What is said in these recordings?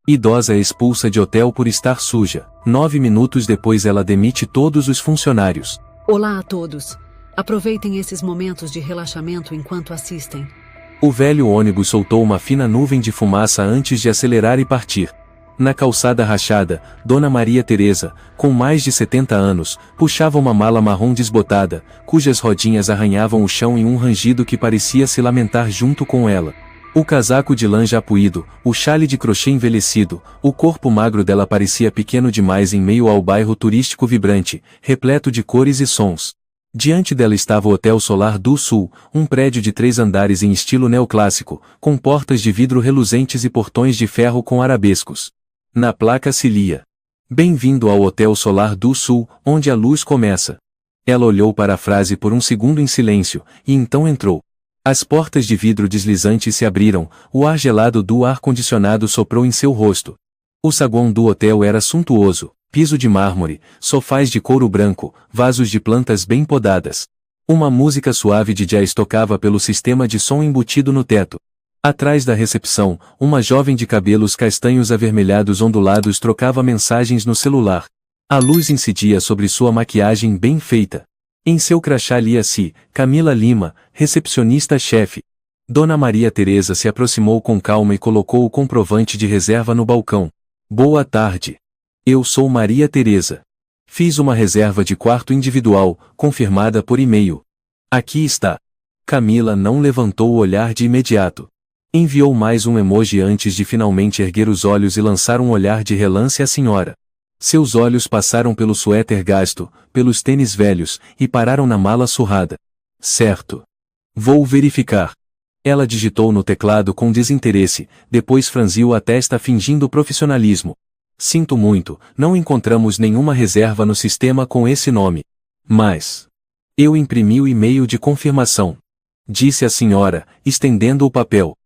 Idosa é expulsa de hotel por estar suja. 9 minutos depois ela demite todos os funcionários. Olá a todos. Aproveitem esses momentos de relaxamento enquanto assistem. O velho ônibus soltou uma fina nuvem de fumaça antes de acelerar e partir. Na calçada rachada, Dona Maria Teresa, com mais de 70 anos, puxava uma mala marrom desbotada, cujas rodinhas arranhavam o chão em um rangido que parecia se lamentar junto com ela. O casaco de lã já puído, o chale de crochê envelhecido, o corpo magro dela parecia pequeno demais em meio ao bairro turístico vibrante, repleto de cores e sons. Diante dela estava o Hotel Solar do Sul, um prédio de 3 andares em estilo neoclássico, com portas de vidro reluzentes e portões de ferro com arabescos. Na placa se lia: "Bem-vindo ao Hotel Solar do Sul, onde a luz começa." Ela olhou para a frase por um segundo em silêncio, e então entrou. As portas de vidro deslizante se abriram, o ar gelado do ar-condicionado soprou em seu rosto. O saguão do hotel era suntuoso, piso de mármore, sofás de couro branco, vasos de plantas bem podadas. Uma música suave de jazz tocava pelo sistema de som embutido no teto. Atrás da recepção, uma jovem de cabelos castanhos avermelhados ondulados trocava mensagens no celular. A luz incidia sobre sua maquiagem bem feita. Em seu crachá lia-se: Camila Lima, recepcionista-chefe. Dona Maria Teresa se aproximou com calma e colocou o comprovante de reserva no balcão. "Boa tarde. Eu sou Maria Teresa. Fiz uma reserva de quarto individual, confirmada por e-mail. Aqui está." Camila não levantou o olhar de imediato. Enviou mais um emoji antes de finalmente erguer os olhos e lançar um olhar de relance à senhora. Seus olhos passaram pelo suéter gasto, pelos tênis velhos, e pararam na mala surrada. "Certo. Vou verificar." Ela digitou no teclado com desinteresse, depois franziu a testa fingindo profissionalismo. "Sinto muito, não encontramos nenhuma reserva no sistema com esse nome. Mas eu imprimi o e-mail de confirmação," disse a senhora, estendendo o papel.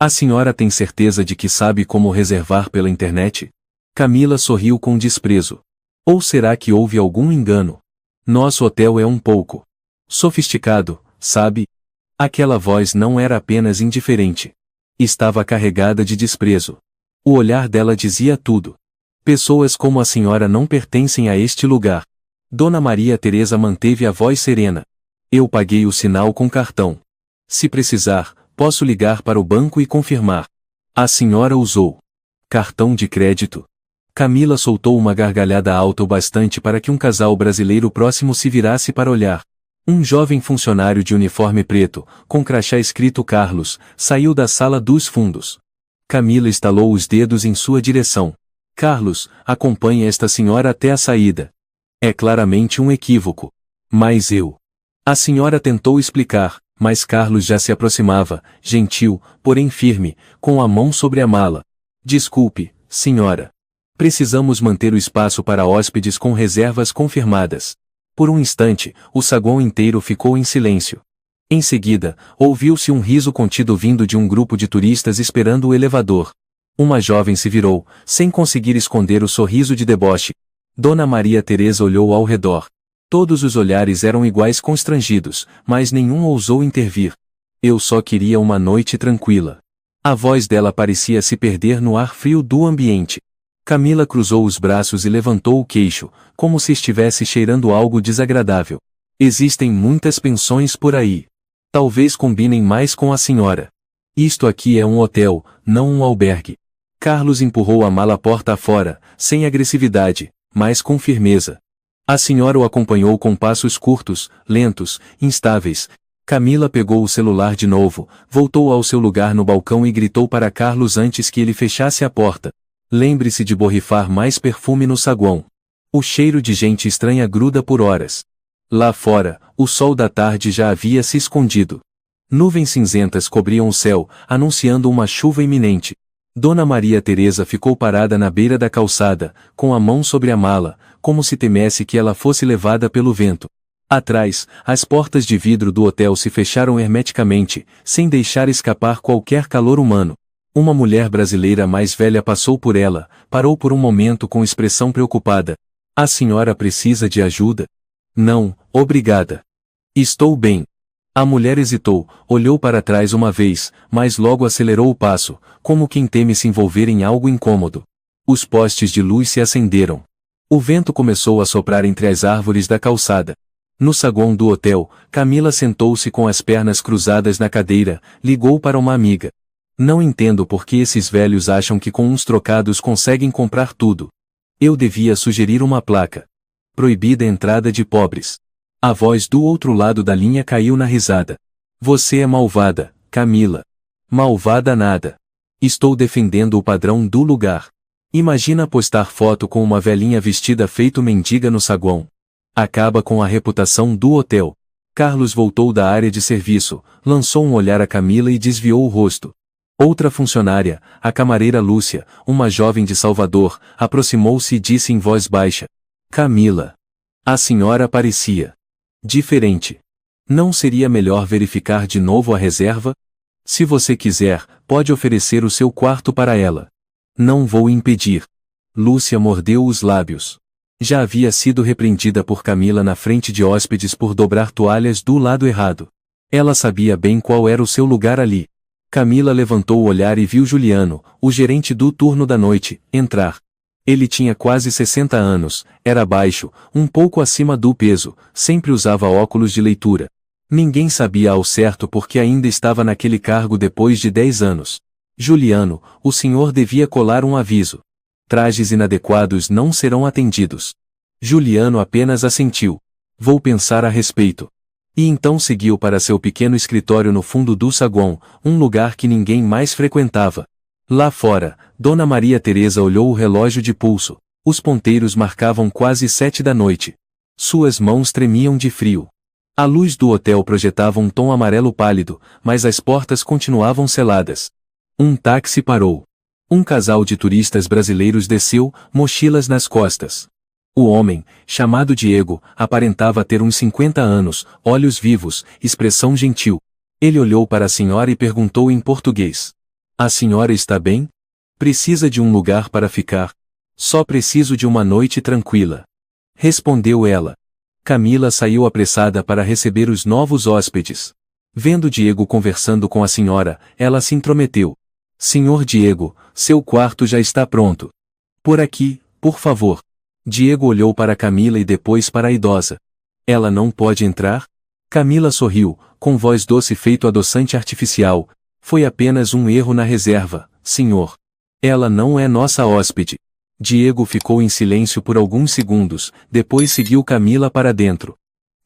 "A senhora tem certeza de que sabe como reservar pela internet?" Camila sorriu com desprezo. "Ou será que houve algum engano? Nosso hotel é um pouco sofisticado, sabe?" Aquela voz não era apenas indiferente. Estava carregada de desprezo. O olhar dela dizia tudo. "Pessoas como a senhora não pertencem a este lugar." Dona Maria Teresa manteve a voz serena. "Eu paguei o sinal com cartão. Se precisar, posso ligar para o banco e confirmar." "A senhora usou cartão de crédito?" Camila soltou uma gargalhada alta o bastante para que um casal brasileiro próximo se virasse para olhar. Um jovem funcionário de uniforme preto, com crachá escrito Carlos, saiu da sala dos fundos. Camila estalou os dedos em sua direção. "Carlos, acompanhe esta senhora até a saída." É claramente um equívoco. "Mas eu..." A senhora tentou explicar, mas Carlos já se aproximava, gentil, porém firme, com a mão sobre a mala. "Desculpe, senhora. Precisamos manter o espaço para hóspedes com reservas confirmadas." Por um instante, o saguão inteiro ficou em silêncio. Em seguida, ouviu-se um riso contido vindo de um grupo de turistas esperando o elevador. Uma jovem se virou, sem conseguir esconder o sorriso de deboche. Dona Maria Teresa olhou ao redor. Todos os olhares eram iguais constrangidos, mas nenhum ousou intervir. "Eu só queria uma noite tranquila." A voz dela parecia se perder no ar frio do ambiente. Camila cruzou os braços e levantou o queixo, como se estivesse cheirando algo desagradável. "Existem muitas pensões por aí. Talvez combinem mais com a senhora. Isto aqui é um hotel, não um albergue." Carlos empurrou a mala porta afora, sem agressividade, mas com firmeza. A senhora o acompanhou com passos curtos, lentos, instáveis. Camila pegou o celular de novo, voltou ao seu lugar no balcão e gritou para Carlos antes que ele fechasse a porta: "Lembre-se de borrifar mais perfume no saguão. O cheiro de gente estranha gruda por horas." Lá fora, o sol da tarde já havia se escondido. Nuvens cinzentas cobriam o céu, anunciando uma chuva iminente. Dona Maria Teresa ficou parada na beira da calçada, com a mão sobre a mala, como se temesse que ela fosse levada pelo vento. Atrás, as portas de vidro do hotel se fecharam hermeticamente, sem deixar escapar qualquer calor humano. Uma mulher brasileira mais velha passou por ela, parou por um momento com expressão preocupada. "A senhora precisa de ajuda?" "Não, obrigada. Estou bem." A mulher hesitou, olhou para trás uma vez, mas logo acelerou o passo, como quem teme se envolver em algo incômodo. Os postes de luz se acenderam. O vento começou a soprar entre as árvores da calçada. No saguão do hotel, Camila sentou-se com as pernas cruzadas na cadeira, ligou para uma amiga. Não entendo por que esses velhos acham que com uns trocados conseguem comprar tudo. Eu devia sugerir uma placa. Proibida a entrada de pobres. A voz do outro lado da linha caiu na risada. Você é malvada, Camila. Malvada nada. Estou defendendo o padrão do lugar. Imagina postar foto com uma velhinha vestida feito mendiga no saguão. Acaba com a reputação do hotel. Carlos voltou da área de serviço, lançou um olhar a Camila e desviou o rosto. Outra funcionária, a camareira Lúcia, uma jovem de Salvador, aproximou-se e disse em voz baixa: Camila. A senhora parecia diferente. Não seria melhor verificar de novo a reserva? Se você quiser, pode oferecer o seu quarto para ela. Não vou impedir. Lúcia mordeu os lábios. Já havia sido repreendida por Camila na frente de hóspedes por dobrar toalhas do lado errado. Ela sabia bem qual era o seu lugar ali. Camila levantou o olhar e viu Juliano, o gerente do turno da noite, entrar. Ele tinha quase 60 anos, era baixo, um pouco acima do peso, sempre usava óculos de leitura. Ninguém sabia ao certo por que ainda estava naquele cargo depois de 10 anos. Juliano, o senhor devia colar um aviso. Trajes inadequados não serão atendidos. Juliano apenas assentiu. Vou pensar a respeito. E então seguiu para seu pequeno escritório no fundo do saguão, um lugar que ninguém mais frequentava. Lá fora, Dona Maria Teresa olhou o relógio de pulso. Os ponteiros marcavam quase 7 da noite. Suas mãos tremiam de frio. A luz do hotel projetava um tom amarelo pálido, mas as portas continuavam seladas. Um táxi parou. Um casal de turistas brasileiros desceu, mochilas nas costas. O homem, chamado Diego, aparentava ter uns 50 anos, olhos vivos, expressão gentil. Ele olhou para a senhora e perguntou em português: A senhora está bem? Precisa de um lugar para ficar? Só preciso de uma noite tranquila. Respondeu ela. Camila saiu apressada para receber os novos hóspedes. Vendo Diego conversando com a senhora, ela se intrometeu. Senhor Diego, seu quarto já está pronto. Por aqui, por favor. Diego olhou para Camila e depois para a idosa. Ela não pode entrar? Camila sorriu, com voz doce feito adoçante artificial. Foi apenas um erro na reserva, senhor. Ela não é nossa hóspede. Diego ficou em silêncio por alguns segundos, depois seguiu Camila para dentro.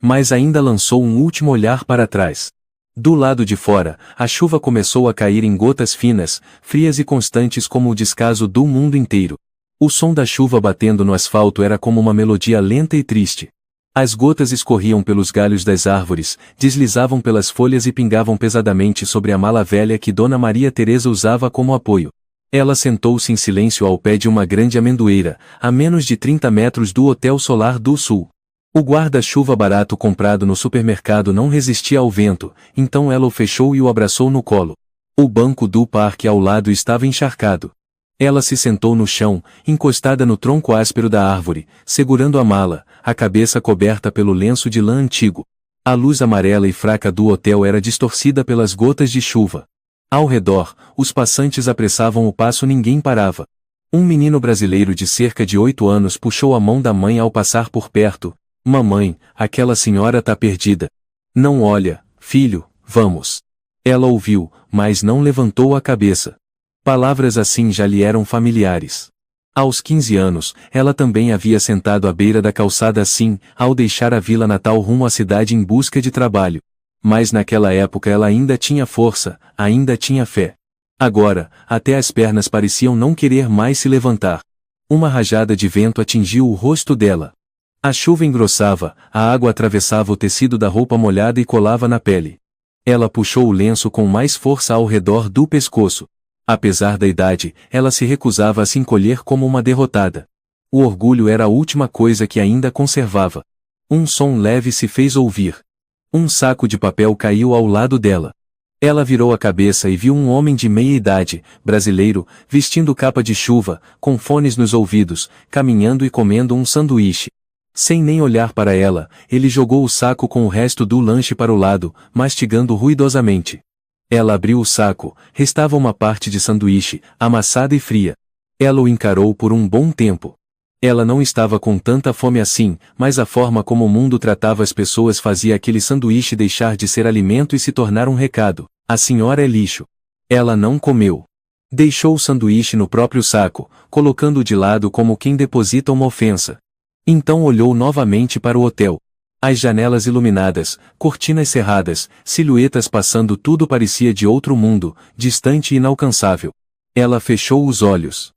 Mas ainda lançou um último olhar para trás. Do lado de fora, a chuva começou a cair em gotas finas, frias e constantes como o descaso do mundo inteiro. O som da chuva batendo no asfalto era como uma melodia lenta e triste. As gotas escorriam pelos galhos das árvores, deslizavam pelas folhas e pingavam pesadamente sobre a mala velha que Dona Maria Teresa usava como apoio. Ela sentou-se em silêncio ao pé de uma grande amendoeira, a menos de 30 metros do Hotel Solar do Sul. O guarda-chuva barato comprado no supermercado não resistia ao vento, então ela o fechou e o abraçou no colo. O banco do parque ao lado estava encharcado. Ela se sentou no chão, encostada no tronco áspero da árvore, segurando a mala, a cabeça coberta pelo lenço de lã antigo. A luz amarela e fraca do hotel era distorcida pelas gotas de chuva. Ao redor, os passantes apressavam o passo, ninguém parava. Um menino brasileiro de cerca de 8 anos puxou a mão da mãe ao passar por perto. Mamãe, aquela senhora tá perdida. Não olha, filho, vamos. Ela ouviu, mas não levantou a cabeça. Palavras assim já lhe eram familiares. Aos 15 anos, ela também havia sentado à beira da calçada assim, ao deixar a vila natal rumo à cidade em busca de trabalho. Mas naquela época ela ainda tinha força, ainda tinha fé. Agora, até as pernas pareciam não querer mais se levantar. Uma rajada de vento atingiu o rosto dela. A chuva engrossava, a água atravessava o tecido da roupa molhada e colava na pele. Ela puxou o lenço com mais força ao redor do pescoço. Apesar da idade, ela se recusava a se encolher como uma derrotada. O orgulho era a última coisa que ainda conservava. Um som leve se fez ouvir. Um saco de papel caiu ao lado dela. Ela virou a cabeça e viu um homem de meia idade, brasileiro, vestindo capa de chuva, com fones nos ouvidos, caminhando e comendo um sanduíche. Sem nem olhar para ela, ele jogou o saco com o resto do lanche para o lado, mastigando ruidosamente. Ela abriu o saco, restava uma parte de sanduíche, amassada e fria. Ela o encarou por um bom tempo. Ela não estava com tanta fome assim, mas a forma como o mundo tratava as pessoas fazia aquele sanduíche deixar de ser alimento e se tornar um recado. A senhora é lixo. Ela não comeu. Deixou o sanduíche no próprio saco, colocando-o de lado como quem deposita uma ofensa. Então olhou novamente para o hotel. As janelas iluminadas, cortinas cerradas, silhuetas passando, tudo parecia de outro mundo, distante e inalcançável. Ela fechou os olhos.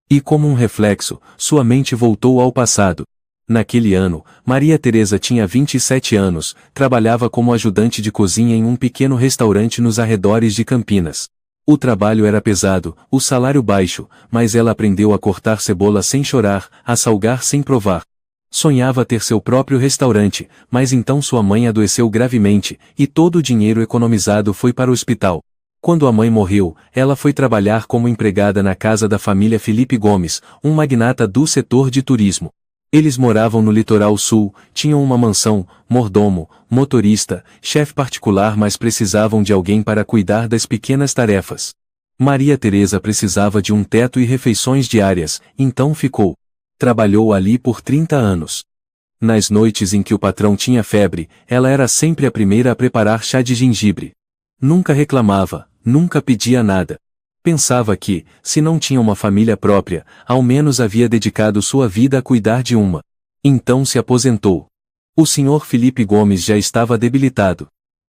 E como um reflexo, sua mente voltou ao passado. Naquele ano, Maria Teresa tinha 27 anos, trabalhava como ajudante de cozinha em um pequeno restaurante nos arredores de Campinas. O trabalho era pesado, o salário baixo, mas ela aprendeu a cortar cebola sem chorar, a salgar sem provar. Sonhava ter seu próprio restaurante, mas então sua mãe adoeceu gravemente, e todo o dinheiro economizado foi para o hospital. Quando a mãe morreu, ela foi trabalhar como empregada na casa da família Felipe Gomes, um magnata do setor de turismo. Eles moravam no litoral sul, tinham uma mansão, mordomo, motorista, chefe particular, mas precisavam de alguém para cuidar das pequenas tarefas. Maria Teresa precisava de um teto e refeições diárias, então ficou. Trabalhou ali por 30 anos. Nas noites em que o patrão tinha febre, ela era sempre a primeira a preparar chá de gengibre. Nunca reclamava, nunca pedia nada. Pensava que, se não tinha uma família própria, ao menos havia dedicado sua vida a cuidar de uma. Então se aposentou. O senhor Felipe Gomes já estava debilitado.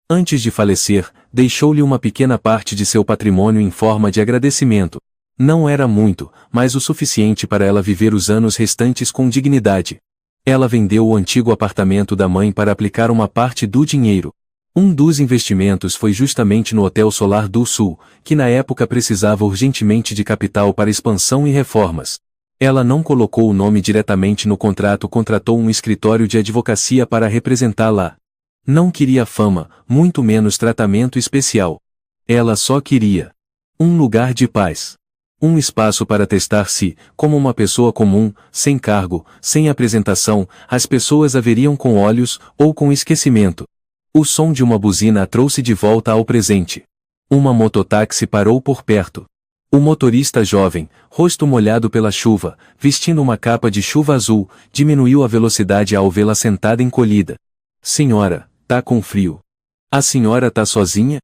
Antes de falecer, deixou-lhe uma pequena parte de seu patrimônio em forma de agradecimento. Não era muito, mas o suficiente para ela viver os anos restantes com dignidade. Ela vendeu o antigo apartamento da mãe para aplicar uma parte do dinheiro. Um dos investimentos foi justamente no Hotel Solar do Sul, que na época precisava urgentemente de capital para expansão e reformas. Ela não colocou o nome diretamente no contrato, contratou um escritório de advocacia para representá-la. Não queria fama, muito menos tratamento especial. Ela só queria um lugar de paz. Um espaço para testar-se, como uma pessoa comum, sem cargo, sem apresentação, as pessoas a veriam com olhos, ou com esquecimento. O som de uma buzina a trouxe de volta ao presente. Uma mototáxi parou por perto. O motorista jovem, rosto molhado pela chuva, vestindo uma capa de chuva azul, diminuiu a velocidade ao vê-la sentada encolhida. Senhora, tá com frio. A senhora tá sozinha?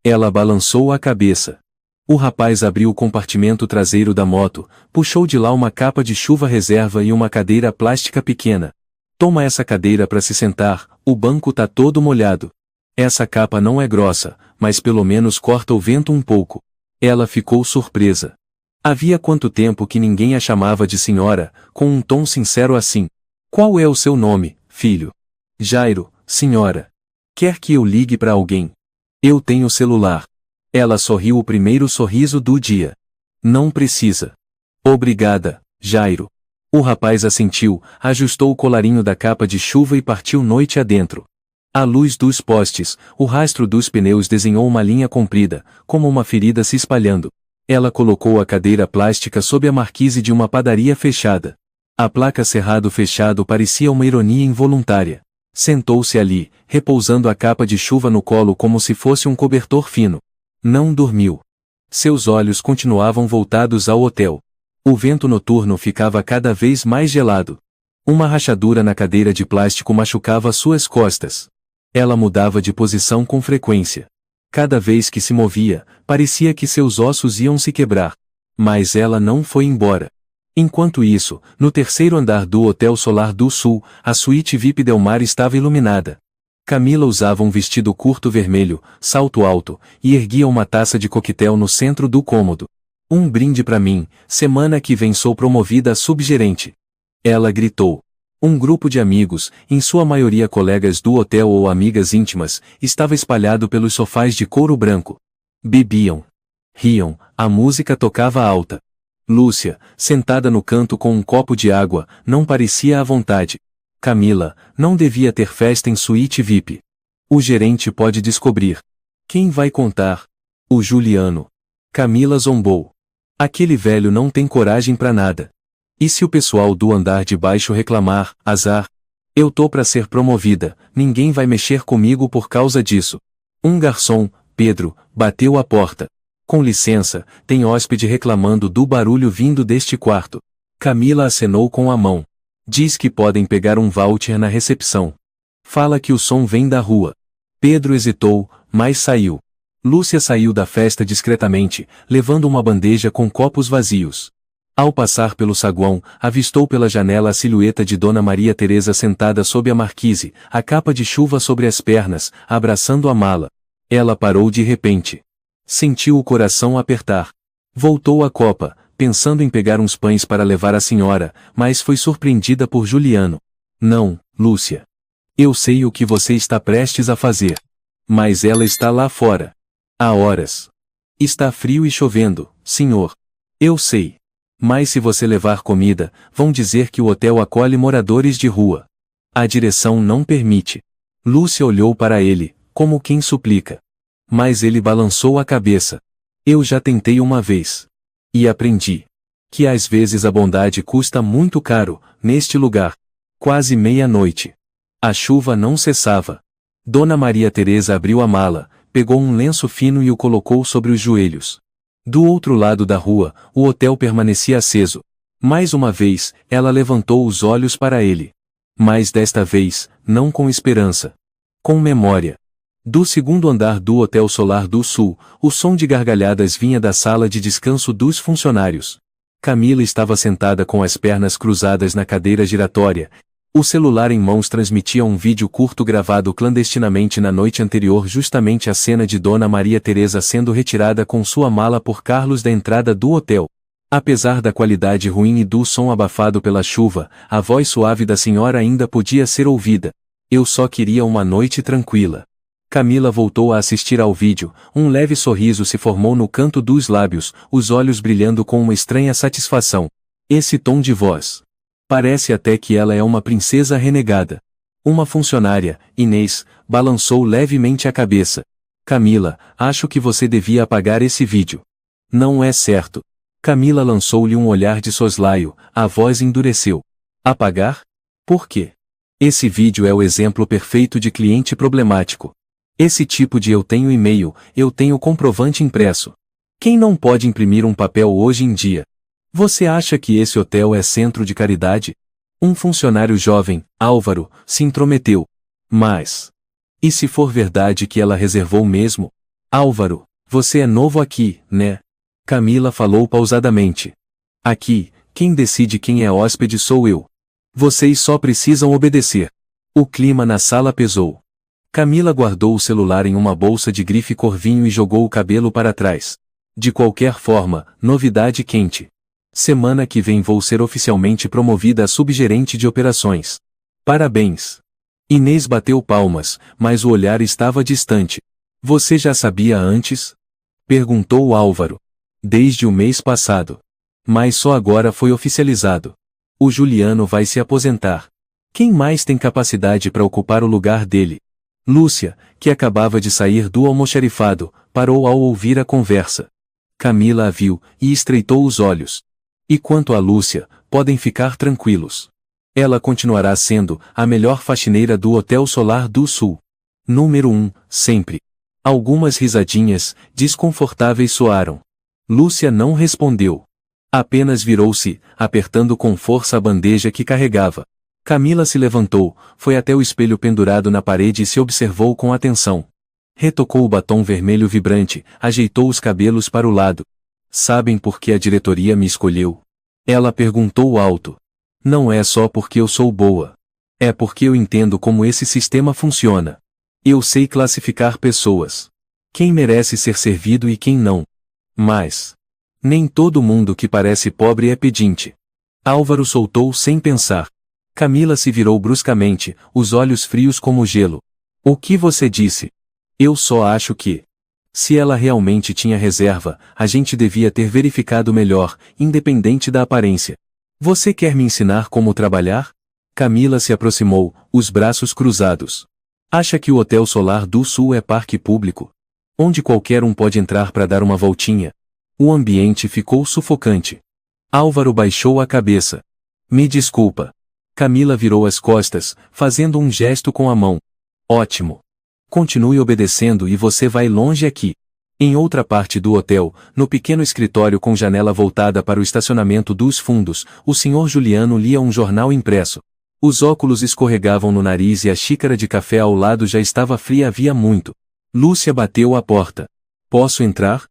Ela balançou a cabeça. O rapaz abriu o compartimento traseiro da moto, puxou de lá uma capa de chuva reserva e uma cadeira plástica pequena. Toma essa cadeira para se sentar, o banco tá todo molhado. Essa capa não é grossa, mas pelo menos corta o vento um pouco. Ela ficou surpresa. Havia quanto tempo que ninguém a chamava de senhora, com um tom sincero assim. Qual é o seu nome, filho? Jairo, senhora. Quer que eu ligue para alguém? Eu tenho celular. Ela sorriu o primeiro sorriso do dia. Não precisa. Obrigada, Jairo. O rapaz assentiu, ajustou o colarinho da capa de chuva e partiu noite adentro. À luz dos postes, o rastro dos pneus desenhou uma linha comprida, como uma ferida se espalhando. Ela colocou a cadeira plástica sob a marquise de uma padaria fechada. A placa cerrado fechado parecia uma ironia involuntária. Sentou-se ali, repousando a capa de chuva no colo como se fosse um cobertor fino. Não dormiu. Seus olhos continuavam voltados ao hotel. O vento noturno ficava cada vez mais gelado. Uma rachadura na cadeira de plástico machucava suas costas. Ela mudava de posição com frequência. Cada vez que se movia, parecia que seus ossos iam se quebrar. Mas ela não foi embora. Enquanto isso, no terceiro andar do Hotel Solar do Sul, a suíte VIP Del Mar estava iluminada. Camila usava um vestido curto vermelho, salto alto, e erguia uma taça de coquetel no centro do cômodo. Um brinde para mim, semana que vem sou promovida a subgerente. Ela gritou. Um grupo de amigos, em sua maioria colegas do hotel ou amigas íntimas, estava espalhado pelos sofás de couro branco. Bebiam. Riam, a música tocava alta. Lúcia, sentada no canto com um copo de água, não parecia à vontade. Camila, não devia ter festa em suíte VIP. O gerente pode descobrir. Quem vai contar? O Juliano. Camila zombou. Aquele velho não tem coragem para nada. E se o pessoal do andar de baixo reclamar, azar? Eu tô pra ser promovida, ninguém vai mexer comigo por causa disso. Um garçom, Pedro, bateu a porta. Com licença, tem hóspede reclamando do barulho vindo deste quarto. Camila acenou com a mão. Diz que podem pegar um voucher na recepção. Fala que o som vem da rua. Pedro hesitou, mas saiu. Lúcia saiu da festa discretamente, levando uma bandeja com copos vazios. Ao passar pelo saguão, avistou pela janela a silhueta de Dona Maria Teresa sentada sob a marquise, a capa de chuva sobre as pernas, abraçando a mala. Ela parou de repente. Sentiu o coração apertar. Voltou à copa, pensando em pegar uns pães para levar à senhora, mas foi surpreendida por Juliano. Não, Lúcia. Eu sei o que você está prestes a fazer. Mas ela está lá fora. Há horas. Está frio e chovendo, senhor. Eu sei. Mas se você levar comida, vão dizer que o hotel acolhe moradores de rua. A direção não permite. Lúcia olhou para ele, como quem suplica. Mas ele balançou a cabeça. Eu já tentei uma vez. E aprendi. Que às vezes a bondade custa muito caro, neste lugar. Quase meia-noite. A chuva não cessava. Dona Maria Teresa abriu a mala, pegou um lenço fino e o colocou sobre os joelhos. Do outro lado da rua, o hotel permanecia aceso. Mais uma vez, ela levantou os olhos para ele. Mas desta vez, não com esperança. Com memória. Do segundo andar do Hotel Solar do Sul, o som de gargalhadas vinha da sala de descanso dos funcionários. Camila estava sentada com as pernas cruzadas na cadeira giratória. O celular em mãos transmitia um vídeo curto gravado clandestinamente na noite anterior, justamente a cena de Dona Maria Teresa sendo retirada com sua mala por Carlos da entrada do hotel. Apesar da qualidade ruim e do som abafado pela chuva, a voz suave da senhora ainda podia ser ouvida. Eu só queria uma noite tranquila. Camila voltou a assistir ao vídeo, um leve sorriso se formou no canto dos lábios, os olhos brilhando com uma estranha satisfação. Esse tom de voz. Parece até que ela é uma princesa renegada. Uma funcionária, Inês, balançou levemente a cabeça. Camila, acho que você devia apagar esse vídeo. Não é certo. Camila lançou-lhe um olhar de soslaio, a voz endureceu. Apagar? Por quê? Esse vídeo é o exemplo perfeito de cliente problemático. Esse tipo de eu tenho e-mail, eu tenho comprovante impresso. Quem não pode imprimir um papel hoje em dia? Você acha que esse hotel é centro de caridade? Um funcionário jovem, Álvaro, se intrometeu. Mas... e se for verdade que ela reservou mesmo? Álvaro, você é novo aqui, né? Camila falou pausadamente. Aqui, quem decide quem é hóspede sou eu. Vocês só precisam obedecer. O clima na sala pesou. Camila guardou o celular em uma bolsa de grife cor vinho e jogou o cabelo para trás. De qualquer forma, novidade quente. Semana que vem vou ser oficialmente promovida a subgerente de operações. Parabéns. Inês bateu palmas, mas o olhar estava distante. Você já sabia antes? Perguntou Álvaro. Desde o mês passado. Mas só agora foi oficializado. O Juliano vai se aposentar. Quem mais tem capacidade para ocupar o lugar dele? Lúcia, que acabava de sair do almoxarifado, parou ao ouvir a conversa. Camila a viu, e estreitou os olhos. E quanto a Lúcia, podem ficar tranquilos. Ela continuará sendo a melhor faxineira do Hotel Solar do Sul. Número 1, sempre. Algumas risadinhas, desconfortáveis soaram. Lúcia não respondeu. Apenas virou-se, apertando com força a bandeja que carregava. Camila se levantou, foi até o espelho pendurado na parede e se observou com atenção. Retocou o batom vermelho vibrante, ajeitou os cabelos para o lado. Sabem por que a diretoria me escolheu? Ela perguntou alto. Não é só porque eu sou boa. É porque eu entendo como esse sistema funciona. Eu sei classificar pessoas. Quem merece ser servido e quem não. Mas... nem todo mundo que parece pobre é pedinte. Álvaro soltou sem pensar. Camila se virou bruscamente, os olhos frios como gelo. O que você disse? Eu só acho que... se ela realmente tinha reserva, a gente devia ter verificado melhor, independente da aparência. Você quer me ensinar como trabalhar? Camila se aproximou, os braços cruzados. Acha que o Hotel Solar do Sul é parque público? Onde qualquer um pode entrar para dar uma voltinha? O ambiente ficou sufocante. Álvaro baixou a cabeça. Me desculpa. Camila virou as costas, fazendo um gesto com a mão. Ótimo. Continue obedecendo e você vai longe aqui. Em outra parte do hotel, no pequeno escritório com janela voltada para o estacionamento dos fundos, o Sr. Juliano lia um jornal impresso. Os óculos escorregavam no nariz e a xícara de café ao lado já estava fria havia muito. Lúcia bateu à porta. Posso entrar?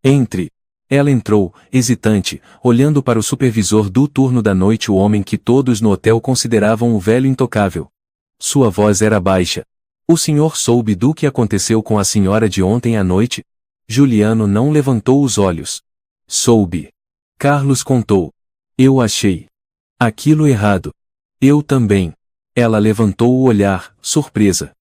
Entre. Ela entrou, hesitante, olhando para o supervisor do turno da noite, o homem que todos no hotel consideravam o velho intocável. Sua voz era baixa. O senhor soube do que aconteceu com a senhora de ontem à noite? Juliano não levantou os olhos. Soube. Carlos contou. Eu achei aquilo errado. Eu também. Ela levantou o olhar, surpresa.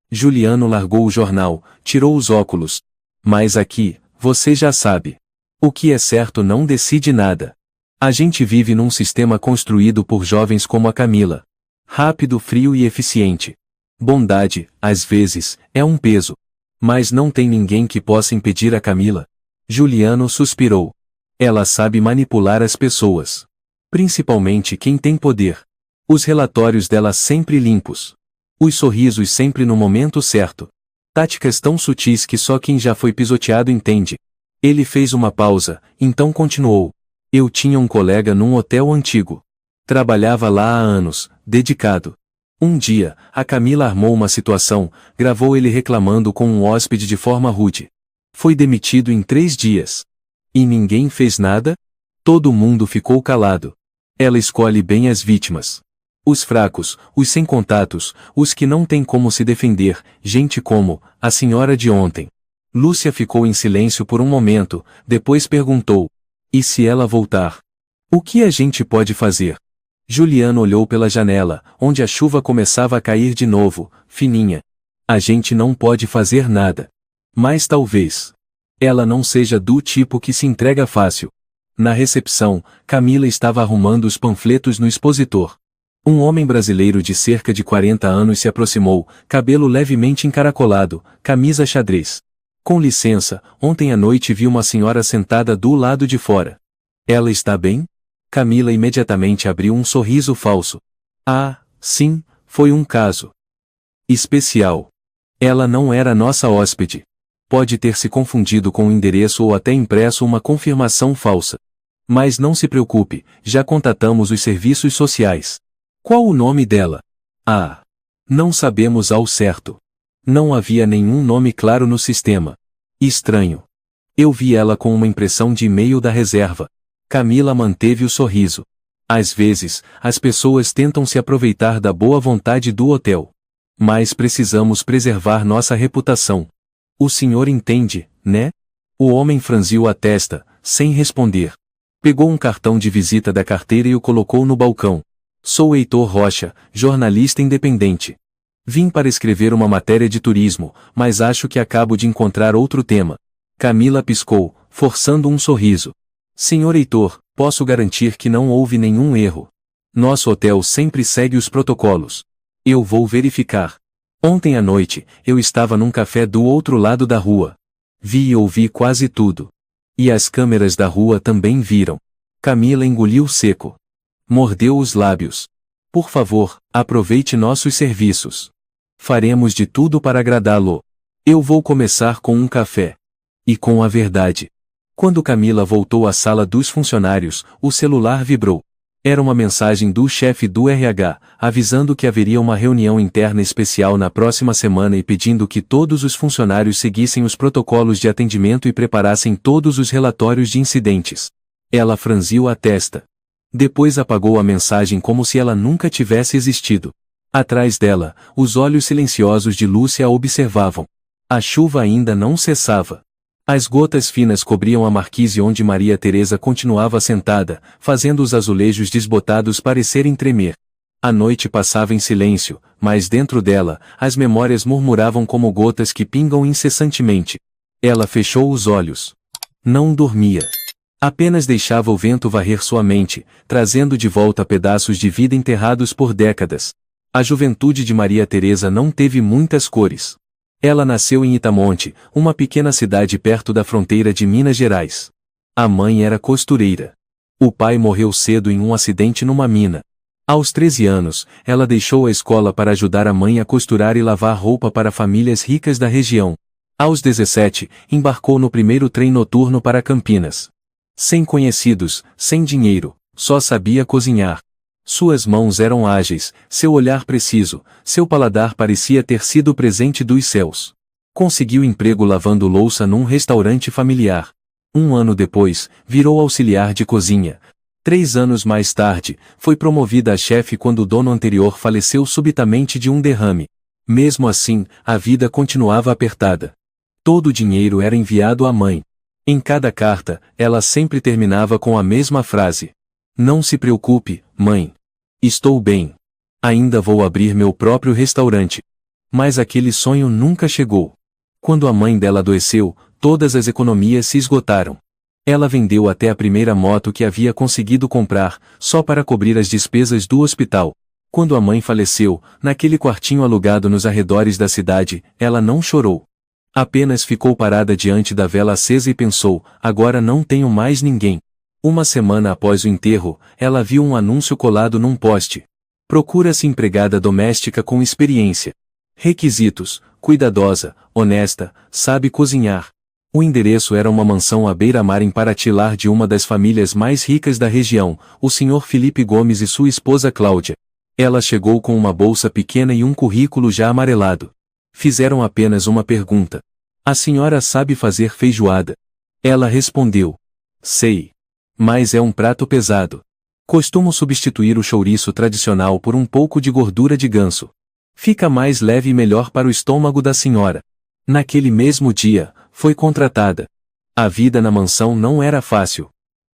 Juliano largou o jornal, tirou os óculos. Mas aqui, você já sabe. O que é certo não decide nada. A gente vive num sistema construído por jovens como a Camila. Rápido, frio e eficiente. Bondade, às vezes, é um peso. Mas não tem ninguém que possa impedir a Camila. Juliano suspirou. Ela sabe manipular as pessoas. Principalmente quem tem poder. Os relatórios dela sempre limpos. Os sorrisos sempre no momento certo. Táticas tão sutis que só quem já foi pisoteado entende. Ele fez uma pausa, então continuou. Eu tinha um colega num hotel antigo. Trabalhava lá há anos, dedicado. Um dia, a Camila armou uma situação, gravou ele reclamando com um hóspede de forma rude. Foi demitido em 3 dias. E ninguém fez nada? Todo mundo ficou calado. Ela escolhe bem as vítimas. Os fracos, os sem contatos, os que não têm como se defender, gente como a senhora de ontem. Lúcia ficou em silêncio por um momento, depois perguntou. E se ela voltar? O que a gente pode fazer? Juliano olhou pela janela, onde a chuva começava a cair de novo, fininha. A gente não pode fazer nada. Mas talvez ela não seja do tipo que se entrega fácil. Na recepção, Camila estava arrumando os panfletos no expositor. Um homem brasileiro de cerca de 40 anos se aproximou, cabelo levemente encaracolado, camisa xadrez. Com licença, ontem à noite vi uma senhora sentada do lado de fora. Ela está bem? Camila imediatamente abriu um sorriso falso. Ah, sim, foi um caso especial. Ela não era nossa hóspede. Pode ter se confundido com o endereço ou até impresso uma confirmação falsa. Mas não se preocupe, já contatamos os serviços sociais. Qual o nome dela? Ah, não sabemos ao certo. Não havia nenhum nome claro no sistema. Estranho. Eu vi ela com uma impressão de e-mail da reserva. Camila manteve o sorriso. Às vezes, as pessoas tentam se aproveitar da boa vontade do hotel. Mas precisamos preservar nossa reputação. O senhor entende, né? O homem franziu a testa, sem responder. Pegou um cartão de visita da carteira e o colocou no balcão. Sou Heitor Rocha, jornalista independente. Vim para escrever uma matéria de turismo, mas acho que acabo de encontrar outro tema. Camila piscou, forçando um sorriso. Senhor Heitor, posso garantir que não houve nenhum erro. Nosso hotel sempre segue os protocolos. Eu vou verificar. Ontem à noite, eu estava num café do outro lado da rua. Vi e ouvi quase tudo. E as câmeras da rua também viram. Camila engoliu seco. Mordeu os lábios. Por favor, aproveite nossos serviços. Faremos de tudo para agradá-lo. Eu vou começar com um café. E com a verdade. Quando Camila voltou à sala dos funcionários, o celular vibrou. Era uma mensagem do chefe do RH, avisando que haveria uma reunião interna especial na próxima semana e pedindo que todos os funcionários seguissem os protocolos de atendimento e preparassem todos os relatórios de incidentes. Ela franziu a testa. Depois apagou a mensagem como se ela nunca tivesse existido. Atrás dela, os olhos silenciosos de Lúcia a observavam. A chuva ainda não cessava. As gotas finas cobriam a marquise onde Maria Teresa continuava sentada, fazendo os azulejos desbotados parecerem tremer. A noite passava em silêncio, mas dentro dela, as memórias murmuravam como gotas que pingam incessantemente. Ela fechou os olhos. Não dormia. Apenas deixava o vento varrer sua mente, trazendo de volta pedaços de vida enterrados por décadas. A juventude de Maria Teresa não teve muitas cores. Ela nasceu em Itamonte, uma pequena cidade perto da fronteira de Minas Gerais. A mãe era costureira. O pai morreu cedo em um acidente numa mina. Aos 13 anos, ela deixou a escola para ajudar a mãe a costurar e lavar roupa para famílias ricas da região. Aos 17, embarcou no primeiro trem noturno para Campinas. Sem conhecidos, sem dinheiro, só sabia cozinhar. Suas mãos eram ágeis, seu olhar preciso, seu paladar parecia ter sido presente dos céus. Conseguiu emprego lavando louça num restaurante familiar. 1 ano depois, virou auxiliar de cozinha. 3 anos mais tarde, foi promovida a chefe quando o dono anterior faleceu subitamente de um derrame. Mesmo assim, a vida continuava apertada. Todo o dinheiro era enviado à mãe. Em cada carta, ela sempre terminava com a mesma frase: "Não se preocupe, mãe. Estou bem. Ainda vou abrir meu próprio restaurante." Mas aquele sonho nunca chegou. Quando a mãe dela adoeceu, todas as economias se esgotaram. Ela vendeu até a primeira moto que havia conseguido comprar, só para cobrir as despesas do hospital. Quando a mãe faleceu, naquele quartinho alugado nos arredores da cidade, ela não chorou. Apenas ficou parada diante da vela acesa e pensou: agora não tenho mais ninguém. 1 semana após o enterro, ela viu um anúncio colado num poste. Procura-se empregada doméstica com experiência. Requisitos: cuidadosa, honesta, sabe cozinhar. O endereço era uma mansão à beira-mar em Paraty-Lar de uma das famílias mais ricas da região, o Sr. Felipe Gomes e sua esposa Cláudia. Ela chegou com uma bolsa pequena e um currículo já amarelado. Fizeram apenas uma pergunta: "A senhora sabe fazer feijoada?" Ela respondeu: "Sei. Mas é um prato pesado. Costumo substituir o chouriço tradicional por um pouco de gordura de ganso. Fica mais leve e melhor para o estômago da senhora." Naquele mesmo dia, foi contratada. A vida na mansão não era fácil.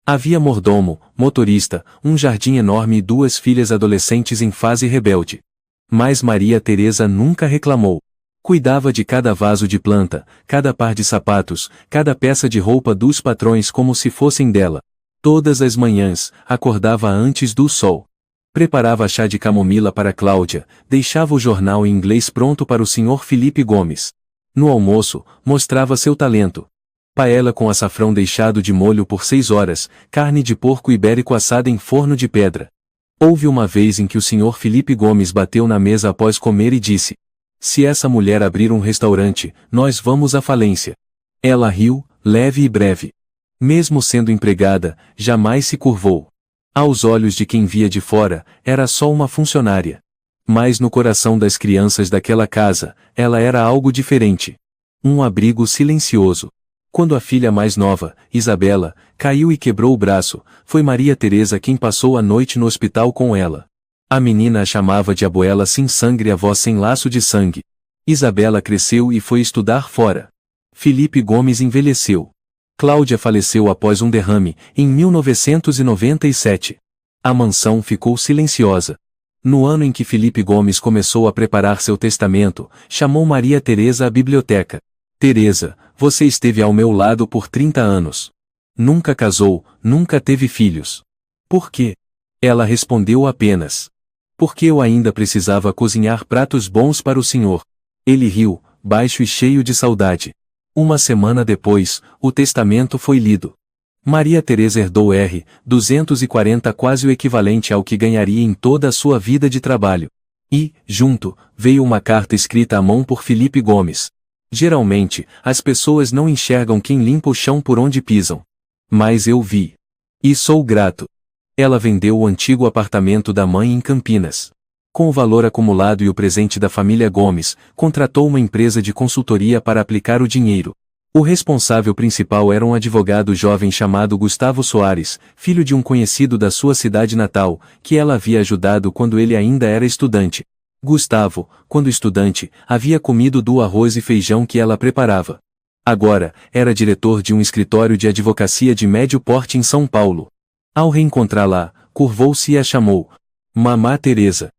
Havia mordomo, motorista, um jardim enorme e 2 filhas adolescentes em fase rebelde. Mas Maria Teresa nunca reclamou. Cuidava de cada vaso de planta, cada par de sapatos, cada peça de roupa dos patrões como se fossem dela. Todas as manhãs, acordava antes do sol. Preparava chá de camomila para Cláudia, deixava o jornal em inglês pronto para o Sr. Felipe Gomes. No almoço, mostrava seu talento. Paella com açafrão deixado de molho por 6 horas, carne de porco ibérico assada em forno de pedra. Houve uma vez em que o Sr. Felipe Gomes bateu na mesa após comer e disse: "Se essa mulher abrir um restaurante, nós vamos à falência." Ela riu, leve e breve. Mesmo sendo empregada, jamais se curvou. Aos olhos de quem via de fora, era só uma funcionária. Mas no coração das crianças daquela casa, ela era algo diferente. Um abrigo silencioso. Quando a filha mais nova, Isabela, caiu e quebrou o braço, foi Maria Teresa quem passou a noite no hospital com ela. A menina a chamava de abuela sem sangue e avó sem laço de sangue. Isabela cresceu e foi estudar fora. Felipe Gomes envelheceu. Cláudia faleceu após um derrame, em 1997. A mansão ficou silenciosa. No ano em que Felipe Gomes começou a preparar seu testamento, chamou Maria Teresa à biblioteca. "Teresa, você esteve ao meu lado por 30 anos. Nunca casou, nunca teve filhos. Por quê?" Ela respondeu apenas: "Porque eu ainda precisava cozinhar pratos bons para o senhor." Ele riu, baixo e cheio de saudade. 1 semana depois, o testamento foi lido. Maria Teresa herdou R$ 240, quase o equivalente ao que ganharia em toda a sua vida de trabalho. E, junto, veio uma carta escrita à mão por Felipe Gomes. Geralmente, as pessoas não enxergam quem limpa o chão por onde pisam. Mas eu vi. E sou grato. Ela vendeu o antigo apartamento da mãe em Campinas. Com o valor acumulado e o presente da família Gomes, contratou uma empresa de consultoria para aplicar o dinheiro. O responsável principal era um advogado jovem chamado Gustavo Soares, filho de um conhecido da sua cidade natal, que ela havia ajudado quando ele ainda era estudante. Gustavo, quando estudante, havia comido do arroz e feijão que ela preparava. Agora, era diretor de um escritório de advocacia de médio porte em São Paulo. Ao reencontrá-la, curvou-se e a chamou: "Mamá Teresa."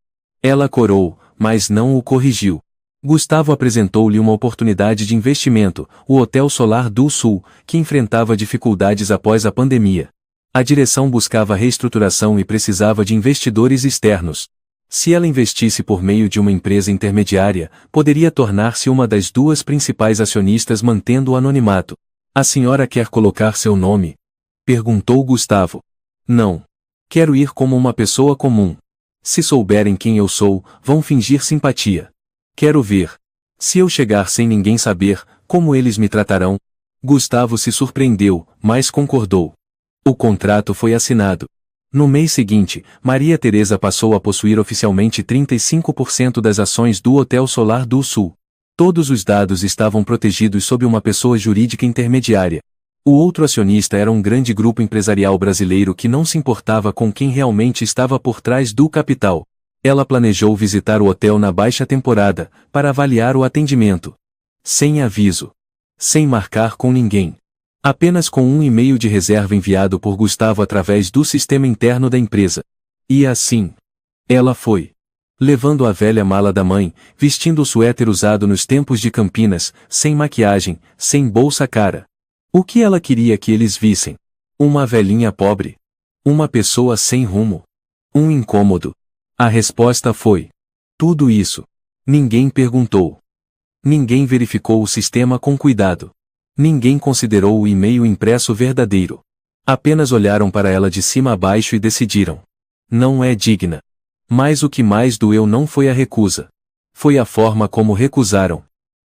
Ela corou, mas não o corrigiu. Gustavo apresentou-lhe uma oportunidade de investimento, o Hotel Solar do Sul, que enfrentava dificuldades após a pandemia. A direção buscava reestruturação e precisava de investidores externos. Se ela investisse por meio de uma empresa intermediária, poderia tornar-se uma das 2 principais acionistas mantendo o anonimato. "A senhora quer colocar seu nome?" perguntou Gustavo. "Não. Quero ir como uma pessoa comum." Se souberem quem eu sou, vão fingir simpatia. Quero ver. Se eu chegar sem ninguém saber, como eles me tratarão? Gustavo se surpreendeu, mas concordou. O contrato foi assinado. No mês seguinte, Maria Teresa passou a possuir oficialmente 35% das ações do Hotel Solar do Sul. Todos os dados estavam protegidos sob uma pessoa jurídica intermediária. O outro acionista era um grande grupo empresarial brasileiro que não se importava com quem realmente estava por trás do capital. Ela planejou visitar o hotel na baixa temporada, para avaliar o atendimento. Sem aviso. Sem marcar com ninguém. Apenas com um e-mail de reserva enviado por Gustavo através do sistema interno da empresa. E assim. Ela foi. Levando a velha mala da mãe, vestindo o suéter usado nos tempos de Campinas, sem maquiagem, sem bolsa cara. O que ela queria que eles vissem? Uma velhinha pobre? Uma pessoa sem rumo? Um incômodo? A resposta foi: tudo isso. Ninguém perguntou. Ninguém verificou o sistema com cuidado. Ninguém considerou o e-mail impresso verdadeiro. Apenas olharam para ela de cima a baixo e decidiram: não é digna. Mas o que mais doeu não foi a recusa. Foi a forma como recusaram.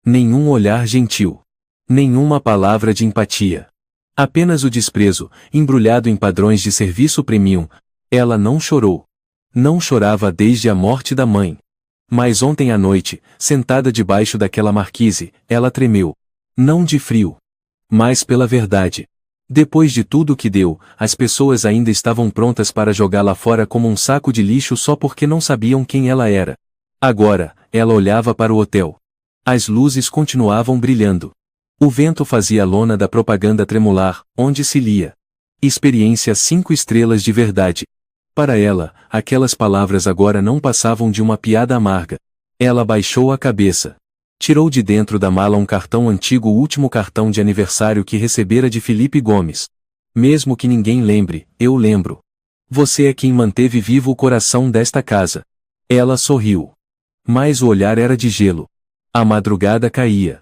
Nenhum olhar gentil. Nenhuma palavra de empatia. Apenas o desprezo, embrulhado em padrões de serviço premium. Ela não chorou. Não chorava desde a morte da mãe. Mas ontem à noite, sentada debaixo daquela marquise, ela tremeu. Não de frio. Mas pela verdade. Depois de tudo o que deu, as pessoas ainda estavam prontas para jogá-la fora como um saco de lixo só porque não sabiam quem ela era. Agora, ela olhava para o hotel. As luzes continuavam brilhando. O vento fazia a lona da propaganda tremular, onde se lia: experiência 5 estrelas de verdade. Para ela, aquelas palavras agora não passavam de uma piada amarga. Ela baixou a cabeça. Tirou de dentro da mala um cartão antigo, o último cartão de aniversário que recebera de Felipe Gomes. Mesmo que ninguém lembre, eu lembro. Você é quem manteve vivo o coração desta casa. Ela sorriu. Mas o olhar era de gelo. A madrugada caía.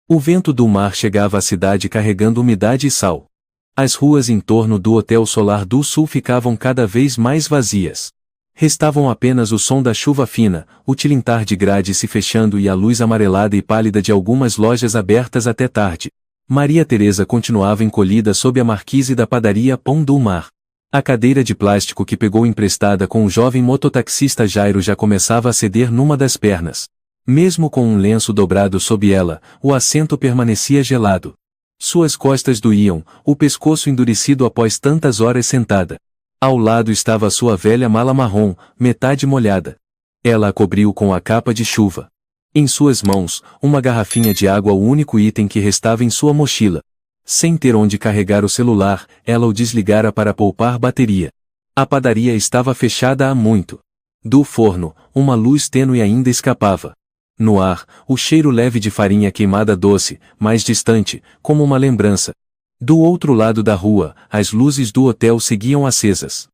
O vento do mar chegava à cidade carregando umidade e sal. As ruas em torno do Hotel Solar do Sul ficavam cada vez mais vazias. Restavam apenas o som da chuva fina, o tilintar de grade se fechando e a luz amarelada e pálida de algumas lojas abertas até tarde. Maria Teresa continuava encolhida sob a marquise da padaria Pão do Mar. A cadeira de plástico que pegou emprestada com o jovem mototaxista Jairo já começava a ceder numa das pernas. Mesmo com um lenço dobrado sob ela, o assento permanecia gelado. Suas costas doíam, o pescoço endurecido após tantas horas sentada. Ao lado estava a sua velha mala marrom, metade molhada. Ela a cobriu com a capa de chuva. Em suas mãos, uma garrafinha de água, o único item que restava em sua mochila. Sem ter onde carregar o celular, ela o desligara para poupar bateria. A padaria estava fechada há muito. Do forno, uma luz tênue ainda escapava. No ar, o cheiro leve de farinha queimada doce, mais distante, como uma lembrança. Do outro lado da rua, as luzes do hotel seguiam acesas.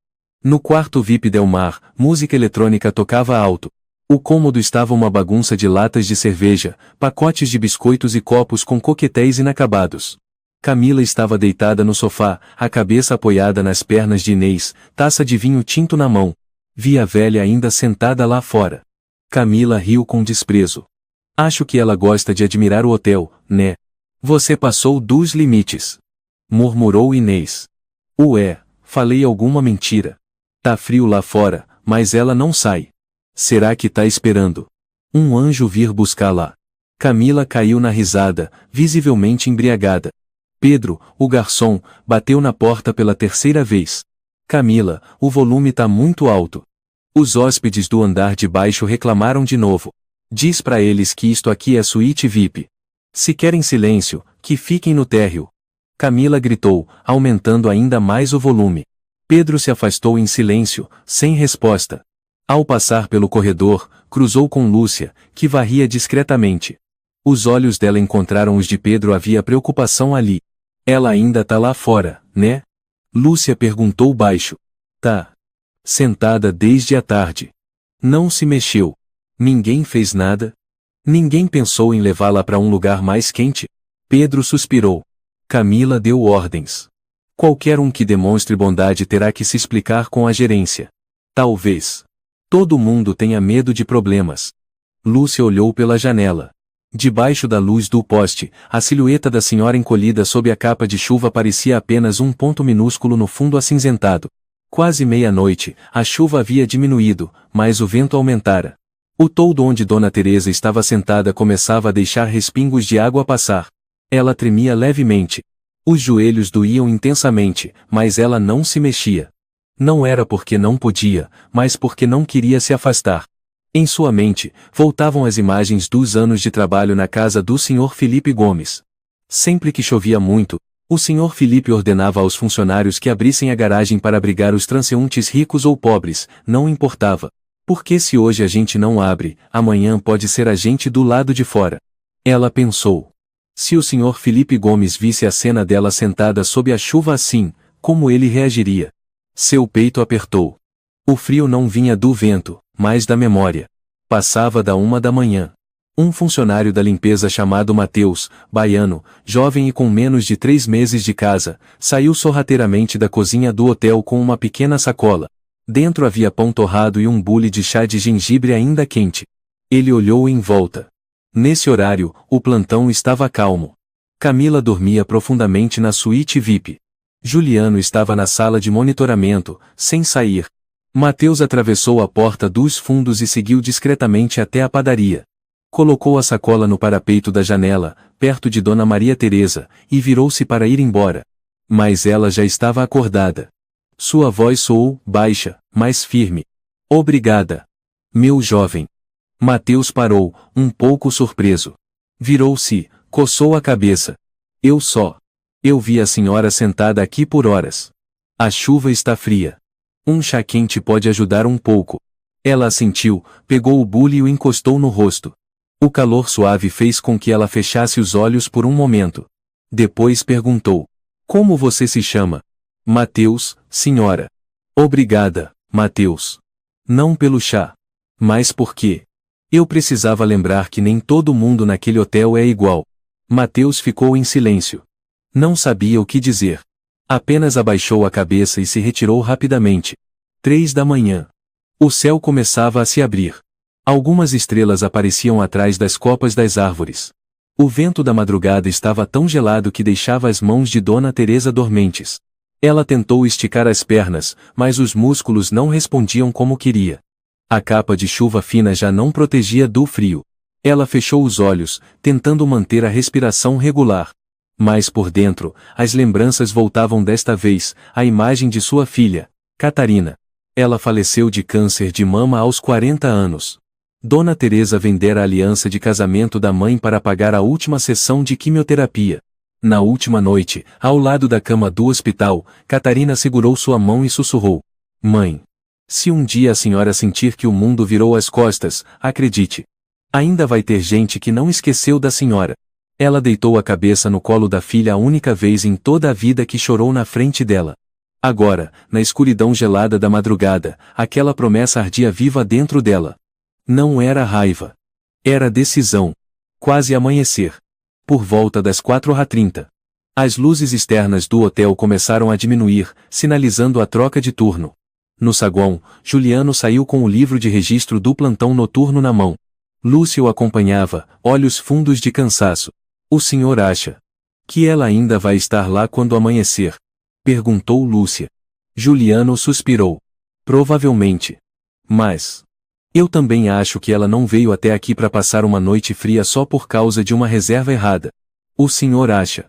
No quarto VIP Del Mar, música eletrônica tocava alto. O cômodo estava uma bagunça de latas de cerveja, pacotes de biscoitos e copos com coquetéis inacabados. Camila estava deitada no sofá, a cabeça apoiada nas pernas de Inês, taça de vinho tinto na mão. Via a velha ainda sentada lá fora. Camila riu com desprezo. Acho que ela gosta de admirar o hotel, né? Você passou dos limites. Murmurou Inês. Ué, falei alguma mentira. Tá frio lá fora, mas ela não sai. Será que tá esperando um anjo vir buscá-la? Camila caiu na risada, visivelmente embriagada. Pedro, o garçom, bateu na porta pela terceira vez. Camila, o volume tá muito alto. Os hóspedes do andar de baixo reclamaram de novo. Diz pra eles que isto aqui é suíte VIP. Se querem silêncio, que fiquem no térreo. Camila gritou, aumentando ainda mais o volume. Pedro se afastou em silêncio, sem resposta. Ao passar pelo corredor, cruzou com Lúcia, que varria discretamente. Os olhos dela encontraram os de Pedro, havia preocupação ali. Ela ainda tá lá fora, né? Lúcia perguntou baixo. Tá. Sentada desde a tarde. Não se mexeu. Ninguém fez nada? Ninguém pensou em levá-la para um lugar mais quente? Pedro suspirou. Camila deu ordens. Qualquer um que demonstre bondade terá que se explicar com a gerência. Talvez. Todo mundo tenha medo de problemas. Lúcia olhou pela janela. Debaixo da luz do poste, a silhueta da senhora encolhida sob a capa de chuva parecia apenas um ponto minúsculo no fundo acinzentado. Quase meia-noite, a chuva havia diminuído, mas o vento aumentara. O toldo onde Dona Teresa estava sentada começava a deixar respingos de água passar. Ela tremia levemente. Os joelhos doíam intensamente, mas ela não se mexia. Não era porque não podia, mas porque não queria se afastar. Em sua mente, voltavam as imagens dos anos de trabalho na casa do Sr. Felipe Gomes. Sempre que chovia muito, o Sr. Felipe ordenava aos funcionários que abrissem a garagem para abrigar os transeuntes ricos ou pobres, não importava. Porque se hoje a gente não abre, amanhã pode ser a gente do lado de fora. Ela pensou. Se o Sr. Felipe Gomes visse a cena dela sentada sob a chuva assim, como ele reagiria? Seu peito apertou. O frio não vinha do vento, mas da memória. Passava da 1 da manhã. Um funcionário da limpeza chamado Mateus, baiano, jovem e com menos de 3 meses de casa, saiu sorrateiramente da cozinha do hotel com uma pequena sacola. Dentro havia pão torrado e um bule de chá de gengibre ainda quente. Ele olhou em volta. Nesse horário, o plantão estava calmo. Camila dormia profundamente na suíte VIP. Juliano estava na sala de monitoramento, sem sair. Mateus atravessou a porta dos fundos e seguiu discretamente até a padaria. Colocou a sacola no parapeito da janela, perto de Dona Maria Teresa, e virou-se para ir embora. Mas ela já estava acordada. Sua voz soou, baixa, mas firme. Obrigada. Meu jovem. Mateus parou, um pouco surpreso. Virou-se, coçou a cabeça. Eu vi a senhora sentada aqui por horas. A chuva está fria. Um chá quente pode ajudar um pouco. Ela assentiu, pegou o bule e o encostou no rosto. O calor suave fez com que ela fechasse os olhos por um momento. Depois perguntou. Como você se chama? Mateus, senhora. Obrigada, Mateus. Não pelo chá. Mas por quê? Eu precisava lembrar que nem todo mundo naquele hotel é igual. Mateus ficou em silêncio. Não sabia o que dizer. Apenas abaixou a cabeça e se retirou rapidamente. 3 da manhã. O céu começava a se abrir. Algumas estrelas apareciam atrás das copas das árvores. O vento da madrugada estava tão gelado que deixava as mãos de Dona Teresa dormentes. Ela tentou esticar as pernas, mas os músculos não respondiam como queria. A capa de chuva fina já não protegia do frio. Ela fechou os olhos, tentando manter a respiração regular. Mas por dentro, as lembranças voltavam desta vez, a imagem de sua filha, Catarina. Ela faleceu de câncer de mama aos 40 anos. Dona Teresa vendera a aliança de casamento da mãe para pagar a última sessão de quimioterapia. Na última noite, ao lado da cama do hospital, Catarina segurou sua mão e sussurrou. Mãe. Se um dia a senhora sentir que o mundo virou as costas, acredite. Ainda vai ter gente que não esqueceu da senhora. Ela deitou a cabeça no colo da filha a única vez em toda a vida que chorou na frente dela. Agora, na escuridão gelada da madrugada, aquela promessa ardia viva dentro dela. Não era raiva. Era decisão. Quase amanhecer. Por volta das 4h30. As luzes externas do hotel começaram a diminuir, sinalizando a troca de turno. No saguão, Juliano saiu com o livro de registro do plantão noturno na mão. Lúcia o acompanhava, olhos fundos de cansaço. O senhor acha que ela ainda vai estar lá quando amanhecer? Perguntou Lúcia. Juliano suspirou. Provavelmente. Mas eu também acho que ela não veio até aqui para passar uma noite fria só por causa de uma reserva errada. O senhor acha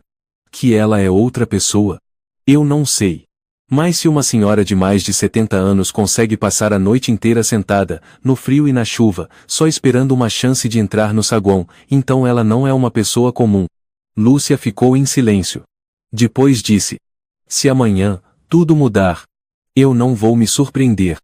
que ela é outra pessoa? Eu não sei. Mas se uma senhora de mais de 70 anos consegue passar a noite inteira sentada, no frio e na chuva, só esperando uma chance de entrar no saguão, então ela não é uma pessoa comum. Lúcia ficou em silêncio. Depois disse. Se amanhã tudo mudar, eu não vou me surpreender.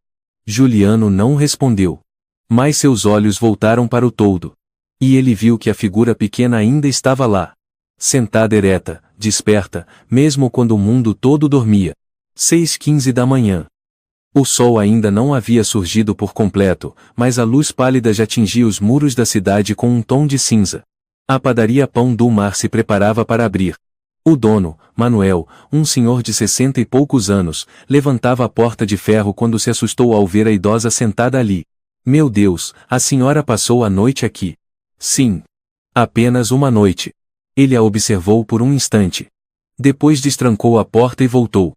Juliano não respondeu. Mas seus olhos voltaram para o toldo. E ele viu que a figura pequena ainda estava lá. Sentada ereta, desperta, mesmo quando o mundo todo dormia. 6h15 da manhã. O sol ainda não havia surgido por completo, mas a luz pálida já tingia os muros da cidade com um tom de cinza. A padaria Pão do Mar se preparava para abrir. O dono, Manuel, um senhor de 60 e poucos anos, levantava a porta de ferro quando se assustou ao ver a idosa sentada ali. Meu Deus, a senhora passou a noite aqui. Sim. Apenas uma noite. Ele a observou por um instante. Depois destrancou a porta e voltou.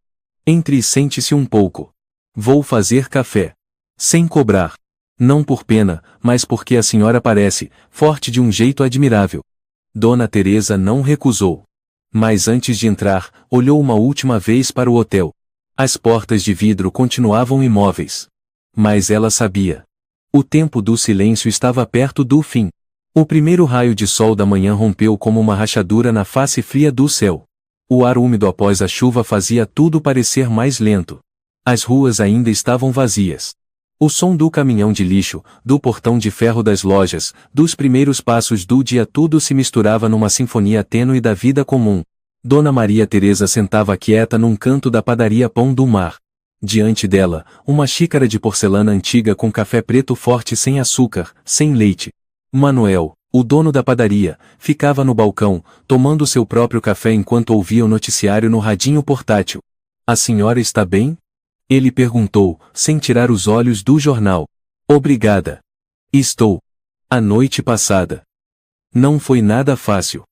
Entre e sente-se um pouco. Vou fazer café. Sem cobrar. Não por pena, mas porque a senhora parece forte de um jeito admirável. Dona Teresa não recusou. Mas antes de entrar, olhou uma última vez para o hotel. As portas de vidro continuavam imóveis. Mas ela sabia. O tempo do silêncio estava perto do fim. O primeiro raio de sol da manhã rompeu como uma rachadura na face fria do céu. O ar úmido após a chuva fazia tudo parecer mais lento. As ruas ainda estavam vazias. O som do caminhão de lixo, do portão de ferro das lojas, dos primeiros passos do dia tudo se misturava numa sinfonia tênue da vida comum. Dona Maria Teresa sentava quieta num canto da padaria Pão do Mar. Diante dela, uma xícara de porcelana antiga com café preto forte sem açúcar, sem leite. Manuel, o dono da padaria, ficava no balcão, tomando seu próprio café enquanto ouvia o noticiário no radinho portátil. A senhora está bem? Ele perguntou, sem tirar os olhos do jornal. Obrigada. Estou. A noite passada. Não foi nada fácil.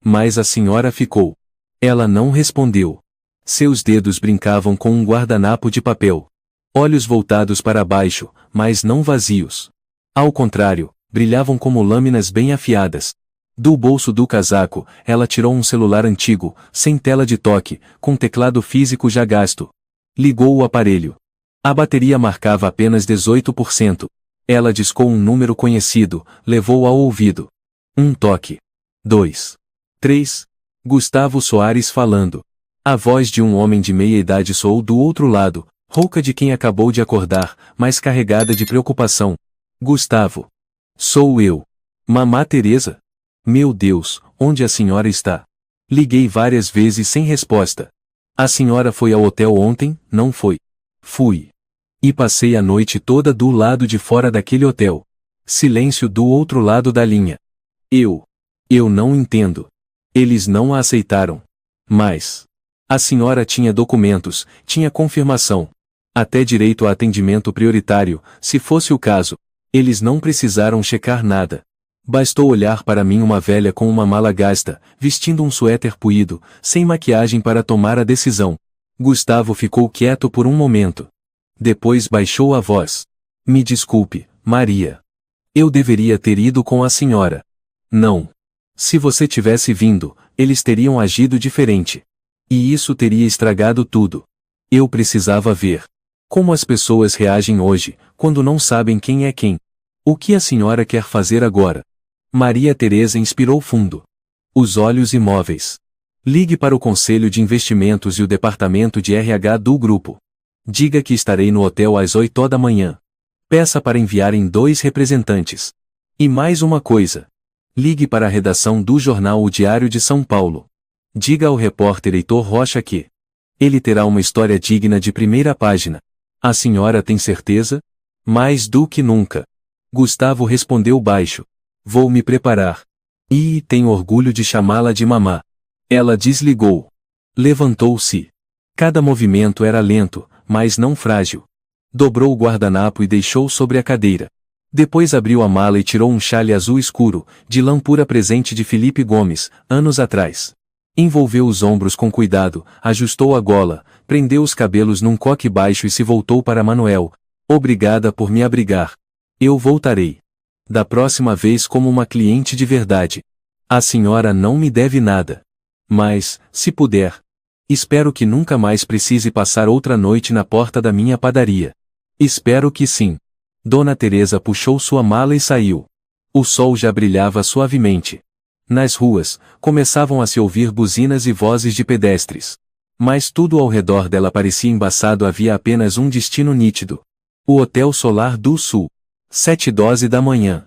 Mas a senhora ficou. Ela não respondeu. Seus dedos brincavam com um guardanapo de papel. Olhos voltados para baixo, mas não vazios. Ao contrário, brilhavam como lâminas bem afiadas. Do bolso do casaco, ela tirou um celular antigo, sem tela de toque, com teclado físico já gasto. Ligou o aparelho. A bateria marcava apenas 18%. Ela discou um número conhecido, levou ao ouvido. Um toque. 2. 3. Gustavo Soares falando. A voz de um homem de meia idade soou do outro lado, rouca de quem acabou de acordar, mas carregada de preocupação. Gustavo. Sou eu. Mamá Teresa? Meu Deus, onde a senhora está? Liguei várias vezes sem resposta. A senhora foi ao hotel ontem, não foi? Fui. E passei a noite toda do lado de fora daquele hotel. Silêncio do outro lado da linha. Eu não entendo. Eles não a aceitaram. Mas a senhora tinha documentos, tinha confirmação. Até direito a atendimento prioritário, se fosse o caso. Eles não precisaram checar nada. Bastou olhar para mim uma velha com uma mala gasta, vestindo um suéter puído, sem maquiagem para tomar a decisão. Gustavo ficou quieto por um momento. Depois baixou a voz. Me desculpe, Maria. Eu deveria ter ido com a senhora. Não. Se você tivesse vindo, eles teriam agido diferente. E isso teria estragado tudo. Eu precisava ver como as pessoas reagem hoje, quando não sabem quem é quem. O que a senhora quer fazer agora? Maria Teresa inspirou fundo. Os olhos imóveis. Ligue para o Conselho de Investimentos e o Departamento de RH do grupo. Diga que estarei no hotel às 8 da manhã. Peça para enviarem 2 representantes. E mais uma coisa. Ligue para a redação do jornal O Diário de São Paulo. Diga ao repórter Heitor Rocha que ele terá uma história digna de primeira página. A senhora tem certeza? Mais do que nunca. Gustavo respondeu baixo. Vou me preparar. E tenho orgulho de chamá-la de mamá. Ela desligou. Levantou-se. Cada movimento era lento, mas não frágil. Dobrou o guardanapo e deixou sobre a cadeira. Depois abriu a mala e tirou um chale azul escuro, de lã pura presente de Felipe Gomes, anos atrás. Envolveu os ombros com cuidado, ajustou a gola, prendeu os cabelos num coque baixo e se voltou para Manuel. Obrigada por me abrigar. Eu voltarei. Da próxima vez como uma cliente de verdade. A senhora não me deve nada. Mas, se puder, espero que nunca mais precise passar outra noite na porta da minha padaria. Espero que sim. Dona Teresa puxou sua mala e saiu. O sol já brilhava suavemente. Nas ruas, começavam a se ouvir buzinas e vozes de pedestres. Mas tudo ao redor dela parecia embaçado, havia apenas um destino nítido. O Hotel Solar do Sul. 7h12 da manhã.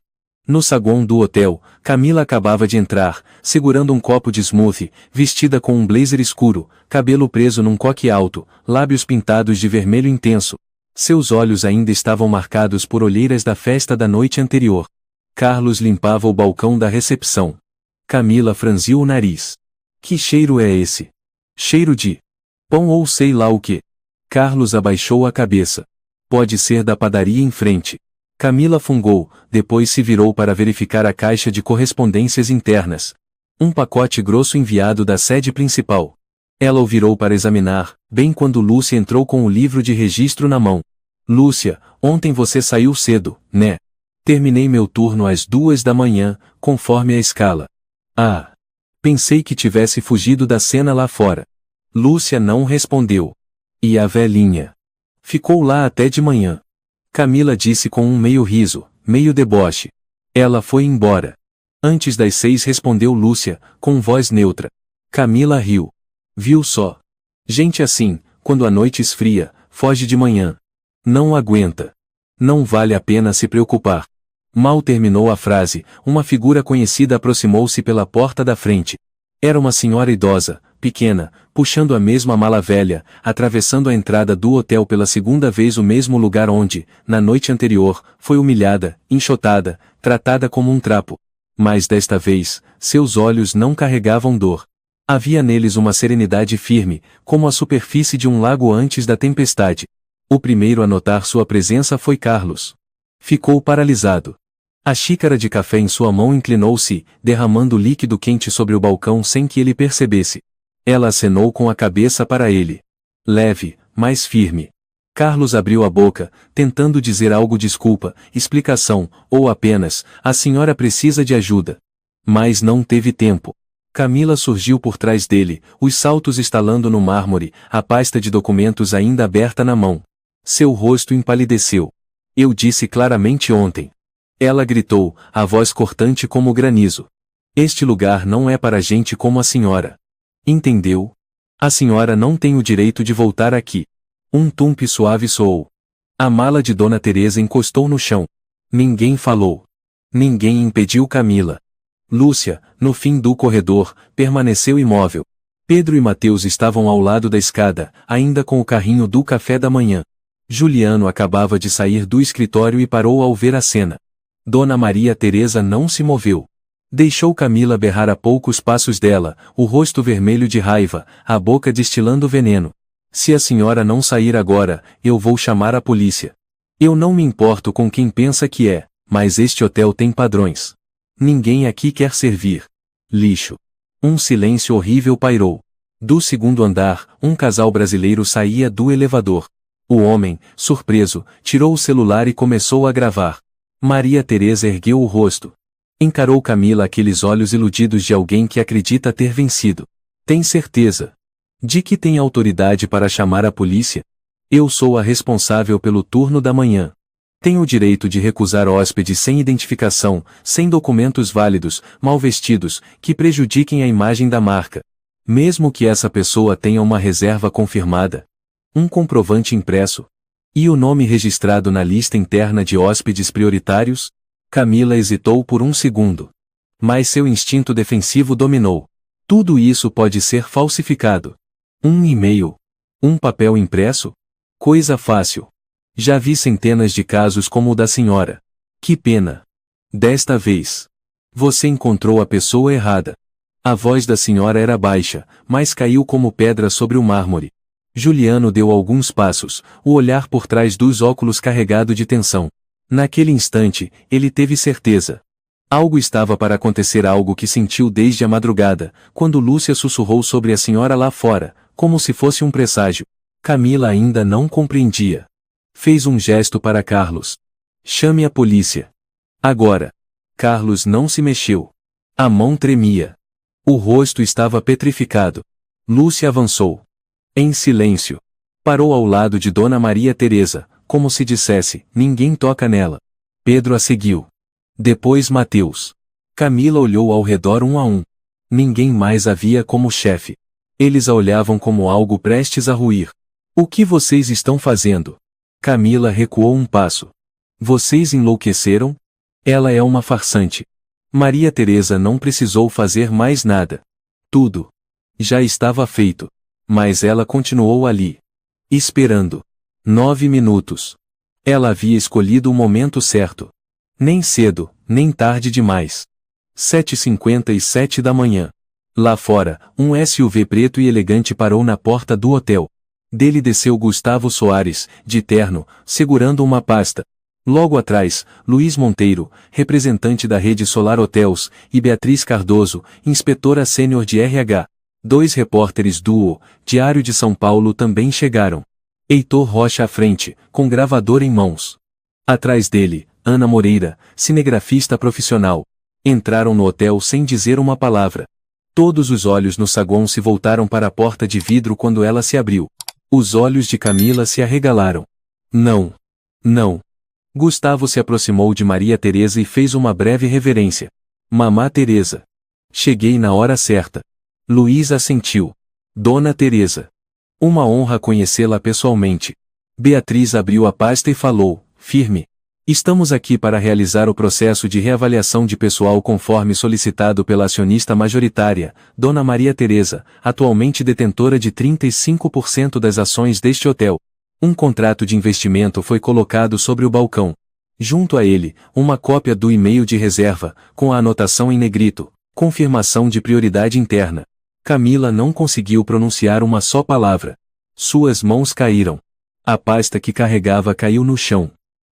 No saguão do hotel, Camila acabava de entrar, segurando um copo de smoothie, vestida com um blazer escuro, cabelo preso num coque alto, lábios pintados de vermelho intenso. Seus olhos ainda estavam marcados por olheiras da festa da noite anterior. Carlos limpava o balcão da recepção. Camila franziu o nariz. Que cheiro é esse? Cheiro de pão ou sei lá o que. Carlos abaixou a cabeça. Pode ser da padaria em frente. Camila fungou, depois se virou para verificar a caixa de correspondências internas. Um pacote grosso enviado da sede principal. Ela o virou para examinar, bem quando Lúcia entrou com o livro de registro na mão. Lúcia, ontem você saiu cedo, né? Terminei meu turno às 2 da manhã, conforme a escala. Ah! Pensei que tivesse fugido da cena lá fora. Lúcia não respondeu. E a velhinha? Ficou lá até de manhã. Camila disse com um meio riso, meio deboche. Ela foi embora. Antes das 6 respondeu Lúcia, com voz neutra. Camila riu. Viu só? Gente assim, quando a noite esfria, foge de manhã. Não aguenta. Não vale a pena se preocupar. Mal terminou a frase, uma figura conhecida aproximou-se pela porta da frente. Era uma senhora idosa, pequena, puxando a mesma mala velha, atravessando a entrada do hotel pela segunda vez, o mesmo lugar onde, na noite anterior, foi humilhada, enxotada, tratada como um trapo. Mas desta vez, seus olhos não carregavam dor. Havia neles uma serenidade firme, como a superfície de um lago antes da tempestade. O primeiro a notar sua presença foi Carlos. Ficou paralisado. A xícara de café em sua mão inclinou-se, derramando líquido quente sobre o balcão sem que ele percebesse. Ela acenou com a cabeça para ele. Leve, mas firme. Carlos abriu a boca, tentando dizer algo, desculpa, explicação, ou apenas, a senhora precisa de ajuda. Mas não teve tempo. Camila surgiu por trás dele, os saltos estalando no mármore, a pasta de documentos ainda aberta na mão. Seu rosto empalideceu. Eu disse claramente ontem. Ela gritou, a voz cortante como granizo. Este lugar não é para gente como a senhora. Entendeu? A senhora não tem o direito de voltar aqui. Um tumpe suave soou. A mala de Dona Teresa encostou no chão. Ninguém falou. Ninguém impediu Camila. Lúcia, no fim do corredor, permaneceu imóvel. Pedro e Mateus estavam ao lado da escada, ainda com o carrinho do café da manhã. Juliano acabava de sair do escritório e parou ao ver a cena. Dona Maria Teresa não se moveu. Deixou Camila berrar a poucos passos dela, o rosto vermelho de raiva, a boca destilando veneno. Se a senhora não sair agora, eu vou chamar a polícia. Eu não me importo com quem pensa que é, mas este hotel tem padrões. Ninguém aqui quer servir. Lixo. Um silêncio horrível pairou. Do segundo andar, um casal brasileiro saía do elevador. O homem, surpreso, tirou o celular e começou a gravar. Maria Teresa ergueu o rosto. Encarou Camila, aqueles olhos iludidos de alguém que acredita ter vencido. Tem certeza? De que tem autoridade para chamar a polícia? Eu sou a responsável pelo turno da manhã. Tenho o direito de recusar hóspedes sem identificação, sem documentos válidos, mal vestidos, que prejudiquem a imagem da marca. Mesmo que essa pessoa tenha uma reserva confirmada. Um comprovante impresso. E o nome registrado na lista interna de hóspedes prioritários? Camila hesitou por um segundo. Mas seu instinto defensivo dominou. Tudo isso pode ser falsificado. Um e-mail. Um papel impresso? Coisa fácil. Já vi centenas de casos como o da senhora. Que pena. Desta vez. Você encontrou a pessoa errada. A voz da senhora era baixa, mas caiu como pedra sobre o mármore. Juliano deu alguns passos, o olhar por trás dos óculos carregado de tensão. Naquele instante, ele teve certeza. Algo estava para acontecer, algo que sentiu desde a madrugada, quando Lúcia sussurrou sobre a senhora lá fora, como se fosse um presságio. Camila ainda não compreendia. Fez um gesto para Carlos. Chame a polícia. Agora. Carlos não se mexeu. A mão tremia. O rosto estava petrificado. Lúcia avançou. Em silêncio. Parou ao lado de Dona Maria Teresa, como se dissesse, ninguém toca nela. Pedro a seguiu. Depois Mateus. Camila olhou ao redor um a um. Ninguém mais havia como chefe. Eles a olhavam como algo prestes a ruir. O que vocês estão fazendo? Camila recuou um passo. Vocês enlouqueceram? Ela é uma farsante. Maria Teresa não precisou fazer mais nada. Tudo já estava feito. Mas ela continuou ali. Esperando. 9 minutos. Ela havia escolhido o momento certo. Nem cedo, nem tarde demais. 7h57 da manhã. Lá fora, um SUV preto e elegante parou na porta do hotel. Dele desceu Gustavo Soares, de terno, segurando uma pasta. Logo atrás, Luiz Monteiro, representante da Rede Solar Hotels, e Beatriz Cardoso, inspetora sênior de RH. 2 repórteres do O Diário de São Paulo também chegaram. Heitor Rocha à frente, com gravador em mãos. Atrás dele, Ana Moreira, cinegrafista profissional. Entraram no hotel sem dizer uma palavra. Todos os olhos no saguão se voltaram para a porta de vidro quando ela se abriu. Os olhos de Camila se arregalaram. Não. Não. Gustavo se aproximou de Maria Teresa e fez uma breve reverência. Mamá Teresa. Cheguei na hora certa. Luiz assentiu. Dona Teresa. Uma honra conhecê-la pessoalmente. Beatriz abriu a pasta e falou, firme. Estamos aqui para realizar o processo de reavaliação de pessoal conforme solicitado pela acionista majoritária, Dona Maria Teresa, atualmente detentora de 35% das ações deste hotel. Um contrato de investimento foi colocado sobre o balcão. Junto a ele, uma cópia do e-mail de reserva, com a anotação em negrito, confirmação de prioridade interna. Camila não conseguiu pronunciar uma só palavra. Suas mãos caíram. A pasta que carregava caiu no chão.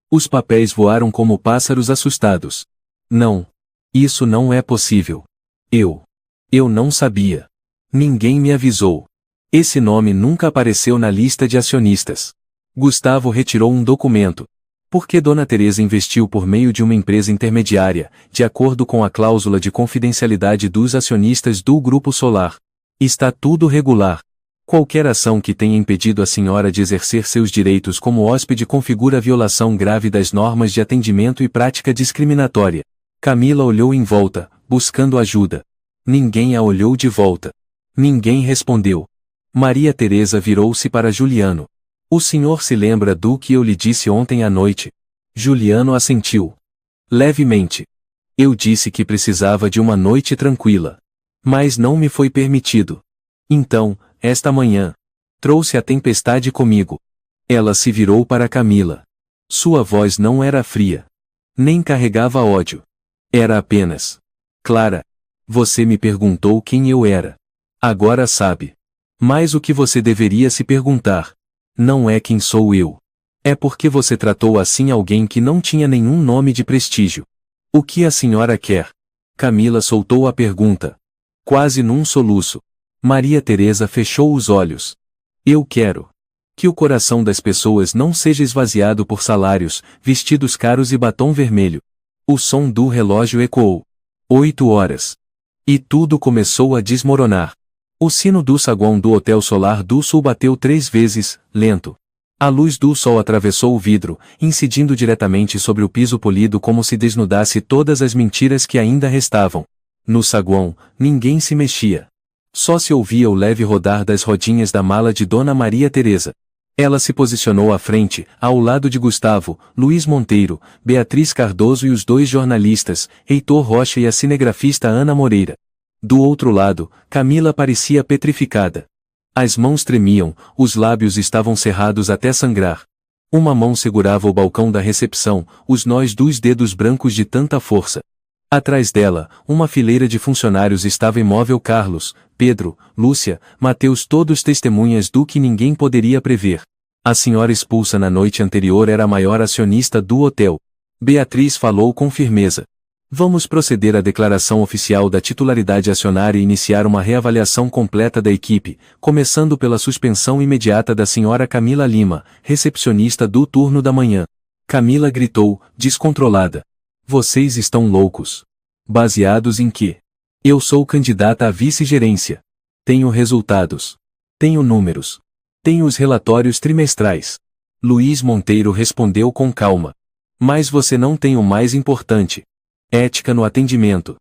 Os papéis voaram como pássaros assustados. Não. Isso não é possível. Eu não sabia. Ninguém me avisou. Esse nome nunca apareceu na lista de acionistas. Gustavo retirou um documento. Porque Dona Teresa investiu por meio de uma empresa intermediária, de acordo com a cláusula de confidencialidade dos acionistas do Grupo Solar. Está tudo regular. Qualquer ação que tenha impedido a senhora de exercer seus direitos como hóspede configura violação grave das normas de atendimento e prática discriminatória. Camila olhou em volta, buscando ajuda. Ninguém a olhou de volta. Ninguém respondeu. Maria Teresa virou-se para Juliano. O senhor se lembra do que eu lhe disse ontem à noite? Juliano assentiu. Levemente. Eu disse que precisava de uma noite tranquila. Mas não me foi permitido. Então, esta manhã, trouxe a tempestade comigo. Ela se virou para Camila. Sua voz não era fria. Nem carregava ódio. Era apenas. Clara. Você me perguntou quem eu era. Agora sabe. Mas o que você deveria se perguntar? Não é quem sou eu. É porque você tratou assim alguém que não tinha nenhum nome de prestígio. O que a senhora quer? Camila soltou a pergunta. Quase num soluço. Maria Teresa fechou os olhos. Eu quero que o coração das pessoas não seja esvaziado por salários, vestidos caros e batom vermelho. O som do relógio ecoou. 8 horas. E tudo começou a desmoronar. O sino do saguão do Hotel Solar do Sul bateu 3 vezes, lento. A luz do sol atravessou o vidro, incidindo diretamente sobre o piso polido como se desnudasse todas as mentiras que ainda restavam. No saguão, ninguém se mexia. Só se ouvia o leve rodar das rodinhas da mala de Dona Maria Teresa. Ela se posicionou à frente, ao lado de Gustavo, Luiz Monteiro, Beatriz Cardoso e os 2 jornalistas, Heitor Rocha e a cinegrafista Ana Moreira. Do outro lado, Camila parecia petrificada. As mãos tremiam, os lábios estavam cerrados até sangrar. Uma mão segurava o balcão da recepção, os nós dos dedos brancos de tanta força. Atrás dela, uma fileira de funcionários estava imóvel. Carlos, Pedro, Lúcia, Mateus, todos testemunhas do que ninguém poderia prever. A senhora expulsa na noite anterior era a maior acionista do hotel. Beatriz falou com firmeza. Vamos proceder à declaração oficial da titularidade acionária e iniciar uma reavaliação completa da equipe, começando pela suspensão imediata da senhora Camila Lima, recepcionista do turno da manhã. Camila gritou, descontrolada. Vocês estão loucos. Baseados em quê? Eu sou candidata à vice-gerência. Tenho resultados. Tenho números. Tenho os relatórios trimestrais. Luiz Monteiro respondeu com calma. Mas você não tem o mais importante. Ética no atendimento.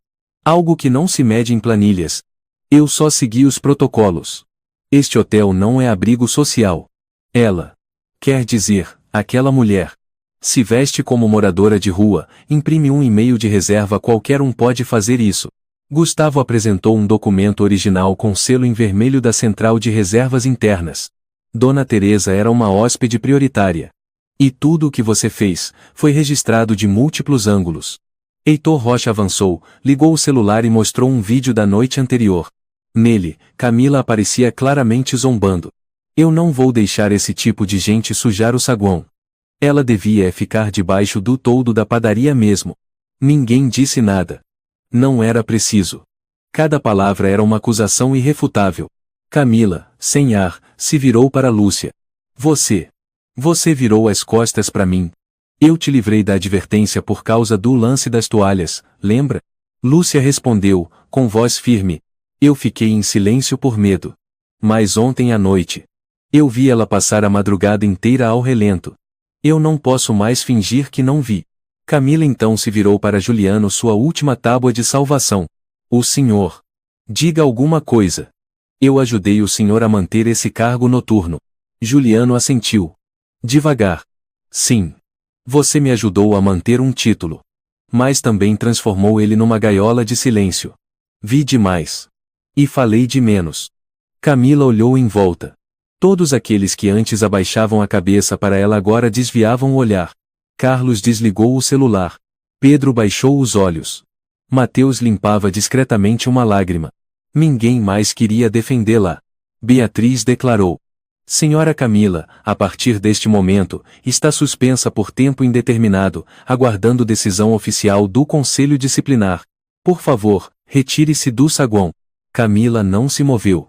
Algo que não se mede em planilhas. Eu só segui os protocolos. Este hotel não é abrigo social. Ela. Quer dizer, aquela mulher. Se veste como moradora de rua, imprime um e-mail de reserva, qualquer um pode fazer isso. Gustavo apresentou um documento original com selo em vermelho da Central de Reservas Internas. Dona Teresa era uma hóspede prioritária. E tudo o que você fez, foi registrado de múltiplos ângulos. Heitor Rocha avançou, ligou o celular e mostrou um vídeo da noite anterior. Nele, Camila aparecia claramente zombando. Eu não vou deixar esse tipo de gente sujar o saguão. Ela devia ficar debaixo do toldo da padaria mesmo. Ninguém disse nada. Não era preciso. Cada palavra era uma acusação irrefutável. Camila, sem ar, se virou para Lúcia. Você virou as costas para mim. Eu te livrei da advertência por causa do lance das toalhas, lembra? Lúcia respondeu, com voz firme. Eu fiquei em silêncio por medo. Mas ontem à noite, eu vi ela passar a madrugada inteira ao relento. Eu não posso mais fingir que não vi. Camila então se virou para Juliano, sua última tábua de salvação. O senhor. Diga alguma coisa. Eu ajudei o senhor a manter esse cargo noturno. Juliano assentiu. Devagar. Sim. Você me ajudou a manter um título. Mas também transformou ele numa gaiola de silêncio. Vi demais. E falei de menos. Camila olhou em volta. Todos aqueles que antes abaixavam a cabeça para ela agora desviavam o olhar. Carlos desligou o celular. Pedro baixou os olhos. Mateus limpava discretamente uma lágrima. Ninguém mais queria defendê-la. Beatriz declarou. Senhora Camila, a partir deste momento, está suspensa por tempo indeterminado, aguardando decisão oficial do Conselho Disciplinar. Por favor, retire-se do saguão. Camila não se moveu.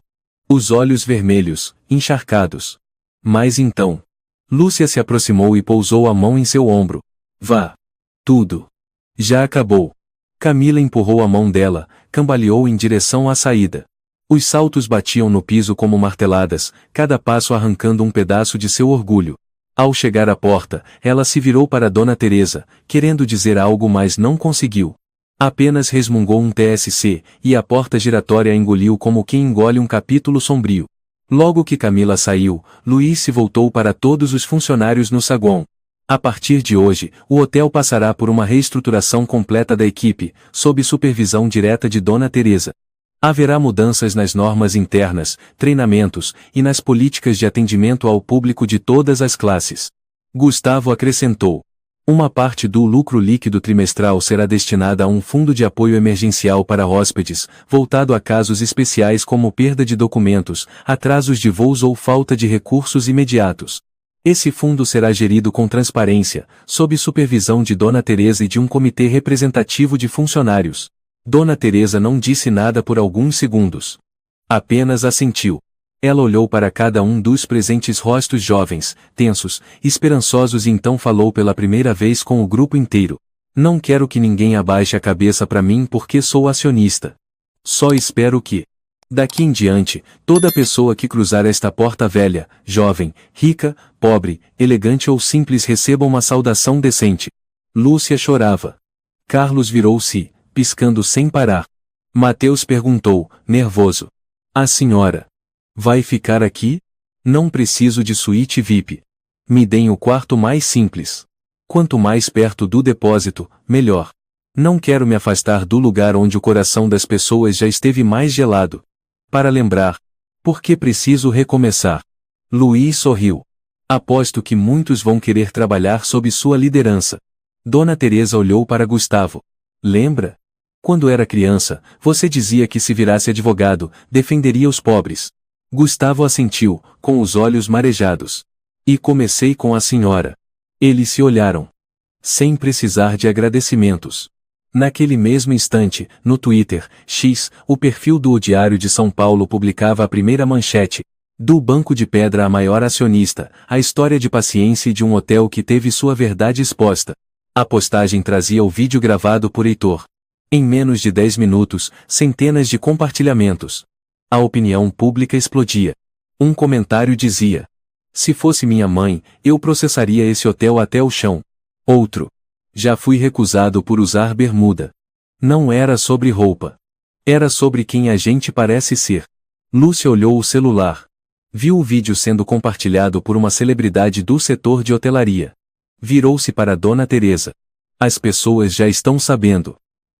Os olhos vermelhos, encharcados. Mas então, Lúcia se aproximou e pousou a mão em seu ombro. Vá. Tudo. Já acabou. Camila empurrou a mão dela, cambaleou em direção à saída. Os saltos batiam no piso como marteladas, cada passo arrancando um pedaço de seu orgulho. Ao chegar à porta, ela se virou para Dona Teresa, querendo dizer algo, mas não conseguiu. Apenas resmungou um TSC, e a porta giratória engoliu como quem engole um capítulo sombrio. Logo que Camila saiu, Luiz se voltou para todos os funcionários no saguão. A partir de hoje, o hotel passará por uma reestruturação completa da equipe, sob supervisão direta de Dona Teresa. Haverá mudanças nas normas internas, treinamentos e nas políticas de atendimento ao público de todas as classes. Gustavo acrescentou. Uma parte do lucro líquido trimestral será destinada a um fundo de apoio emergencial para hóspedes, voltado a casos especiais como perda de documentos, atrasos de voos ou falta de recursos imediatos. Esse fundo será gerido com transparência, sob supervisão de Dona Teresa e de um comitê representativo de funcionários. Dona Teresa não disse nada por alguns segundos. Apenas assentiu. Ela olhou para cada um dos presentes rostos jovens, tensos, esperançosos e então falou pela primeira vez com o grupo inteiro. Não quero que ninguém abaixe a cabeça para mim porque sou acionista. Só espero que, daqui em diante, toda pessoa que cruzar esta porta velha, jovem, rica, pobre, elegante ou simples receba uma saudação decente. Lúcia chorava. Carlos virou-se, piscando sem parar. Mateus perguntou, nervoso. A senhora vai ficar aqui? Não preciso de suíte VIP. Me deem o quarto mais simples. Quanto mais perto do depósito, melhor. Não quero me afastar do lugar onde o coração das pessoas já esteve mais gelado. Para lembrar. Porque preciso recomeçar. Luiz sorriu. Aposto que muitos vão querer trabalhar sob sua liderança. Dona Teresa olhou para Gustavo. Lembra? Quando era criança, você dizia que se virasse advogado, defenderia os pobres. Gustavo assentiu, com os olhos marejados. E comecei com a senhora. Eles se olharam. Sem precisar de agradecimentos. Naquele mesmo instante, no Twitter, X, o perfil do O Diário de São Paulo publicava a primeira manchete. Do Banco de Pedra a maior acionista, a história de paciência e de um hotel que teve sua verdade exposta. A postagem trazia o vídeo gravado por Heitor. Em menos de 10 minutos, centenas de compartilhamentos. A opinião pública explodia. Um comentário dizia: se fosse minha mãe, eu processaria esse hotel até o chão. Outro: já fui recusado por usar bermuda. Não era sobre roupa. Era sobre quem a gente parece ser. Lúcia olhou o celular. Viu o vídeo sendo compartilhado por uma celebridade do setor de hotelaria. Virou-se para Dona Teresa. As pessoas já estão sabendo.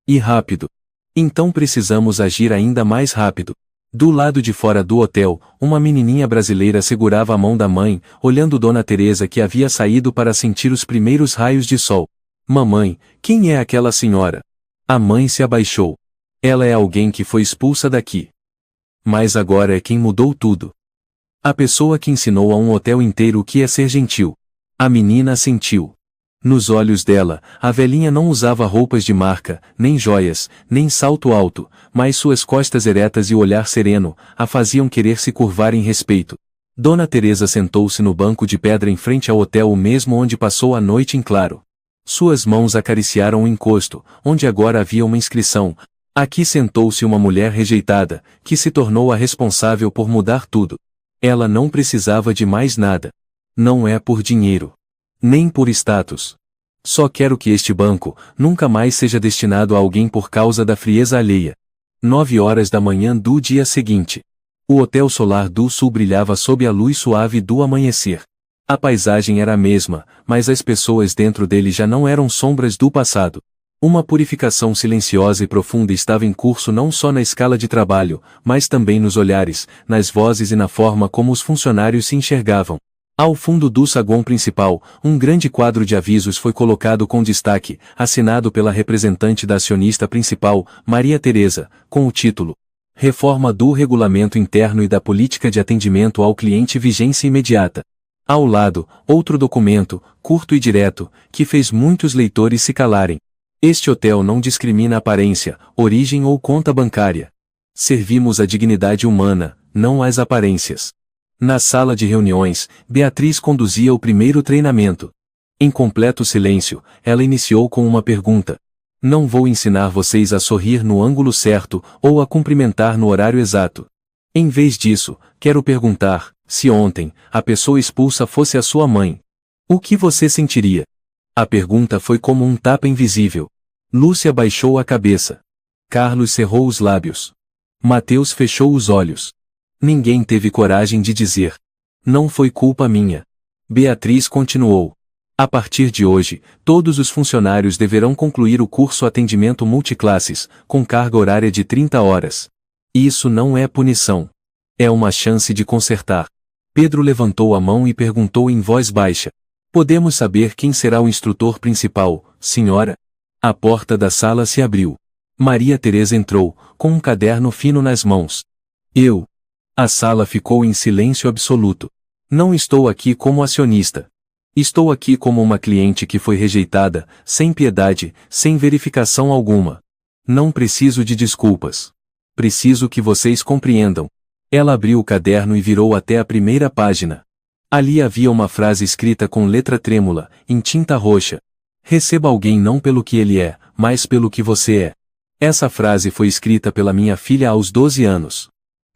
E rápido. Então precisamos agir ainda mais rápido. Do lado de fora do hotel, uma menininha brasileira segurava a mão da mãe, olhando Dona Teresa que havia saído para sentir os primeiros raios de sol. Mamãe, quem é aquela senhora? A mãe se abaixou. Ela é alguém que foi expulsa daqui. Mas agora é quem mudou tudo. A pessoa que ensinou a um hotel inteiro o que é ser gentil. A menina assentiu. Nos olhos dela, a velhinha não usava roupas de marca, nem joias, nem salto alto, mas suas costas eretas e o olhar sereno a faziam querer se curvar em respeito. Dona Teresa sentou-se no banco de pedra em frente ao hotel, o mesmo onde passou a noite em claro. Suas mãos acariciaram o encosto, onde agora havia uma inscrição. Aqui sentou-se uma mulher rejeitada, que se tornou a responsável por mudar tudo. Ela não precisava de mais nada. Não é por dinheiro. Nem por status. Só quero que este banco nunca mais seja destinado a alguém por causa da frieza alheia. 9 horas da manhã do dia seguinte. O Hotel Solar do Sul brilhava sob a luz suave do amanhecer. A paisagem era a mesma, mas as pessoas dentro dele já não eram sombras do passado. Uma purificação silenciosa e profunda estava em curso não só na escala de trabalho, mas também nos olhares, nas vozes e na forma como os funcionários se enxergavam. Ao fundo do saguão principal, um grande quadro de avisos foi colocado com destaque, assinado pela representante da acionista principal, Maria Teresa, com o título Reforma do Regulamento Interno e da Política de Atendimento ao Cliente, vigência imediata. Ao lado, outro documento, curto e direto, que fez muitos leitores se calarem. Este hotel não discrimina aparência, origem ou conta bancária. Servimos a dignidade humana, não as aparências. Na sala de reuniões, Beatriz conduzia o primeiro treinamento. Em completo silêncio, ela iniciou com uma pergunta. Não vou ensinar vocês a sorrir no ângulo certo ou a cumprimentar no horário exato. Em vez disso, quero perguntar, se ontem, a pessoa expulsa fosse a sua mãe, o que você sentiria? A pergunta foi como um tapa invisível. Lúcia baixou a cabeça. Carlos cerrou os lábios. Mateus fechou os olhos. Ninguém teve coragem de dizer. Não foi culpa minha. Beatriz continuou. A partir de hoje, todos os funcionários deverão concluir o curso Atendimento Multiclasses, com carga horária de 30 horas. Isso não é punição. É uma chance de consertar. Pedro levantou a mão e perguntou em voz baixa. Podemos saber quem será o instrutor principal, senhora? A porta da sala se abriu. Maria Teresa entrou, com um caderno fino nas mãos. Eu. A sala ficou em silêncio absoluto. Não estou aqui como acionista. Estou aqui como uma cliente que foi rejeitada, sem piedade, sem verificação alguma. Não preciso de desculpas. Preciso que vocês compreendam. Ela abriu o caderno e virou até a primeira página. Ali havia uma frase escrita com letra trêmula, em tinta roxa. Receba alguém não pelo que ele é, mas pelo que você é. Essa frase foi escrita pela minha filha aos 12 anos.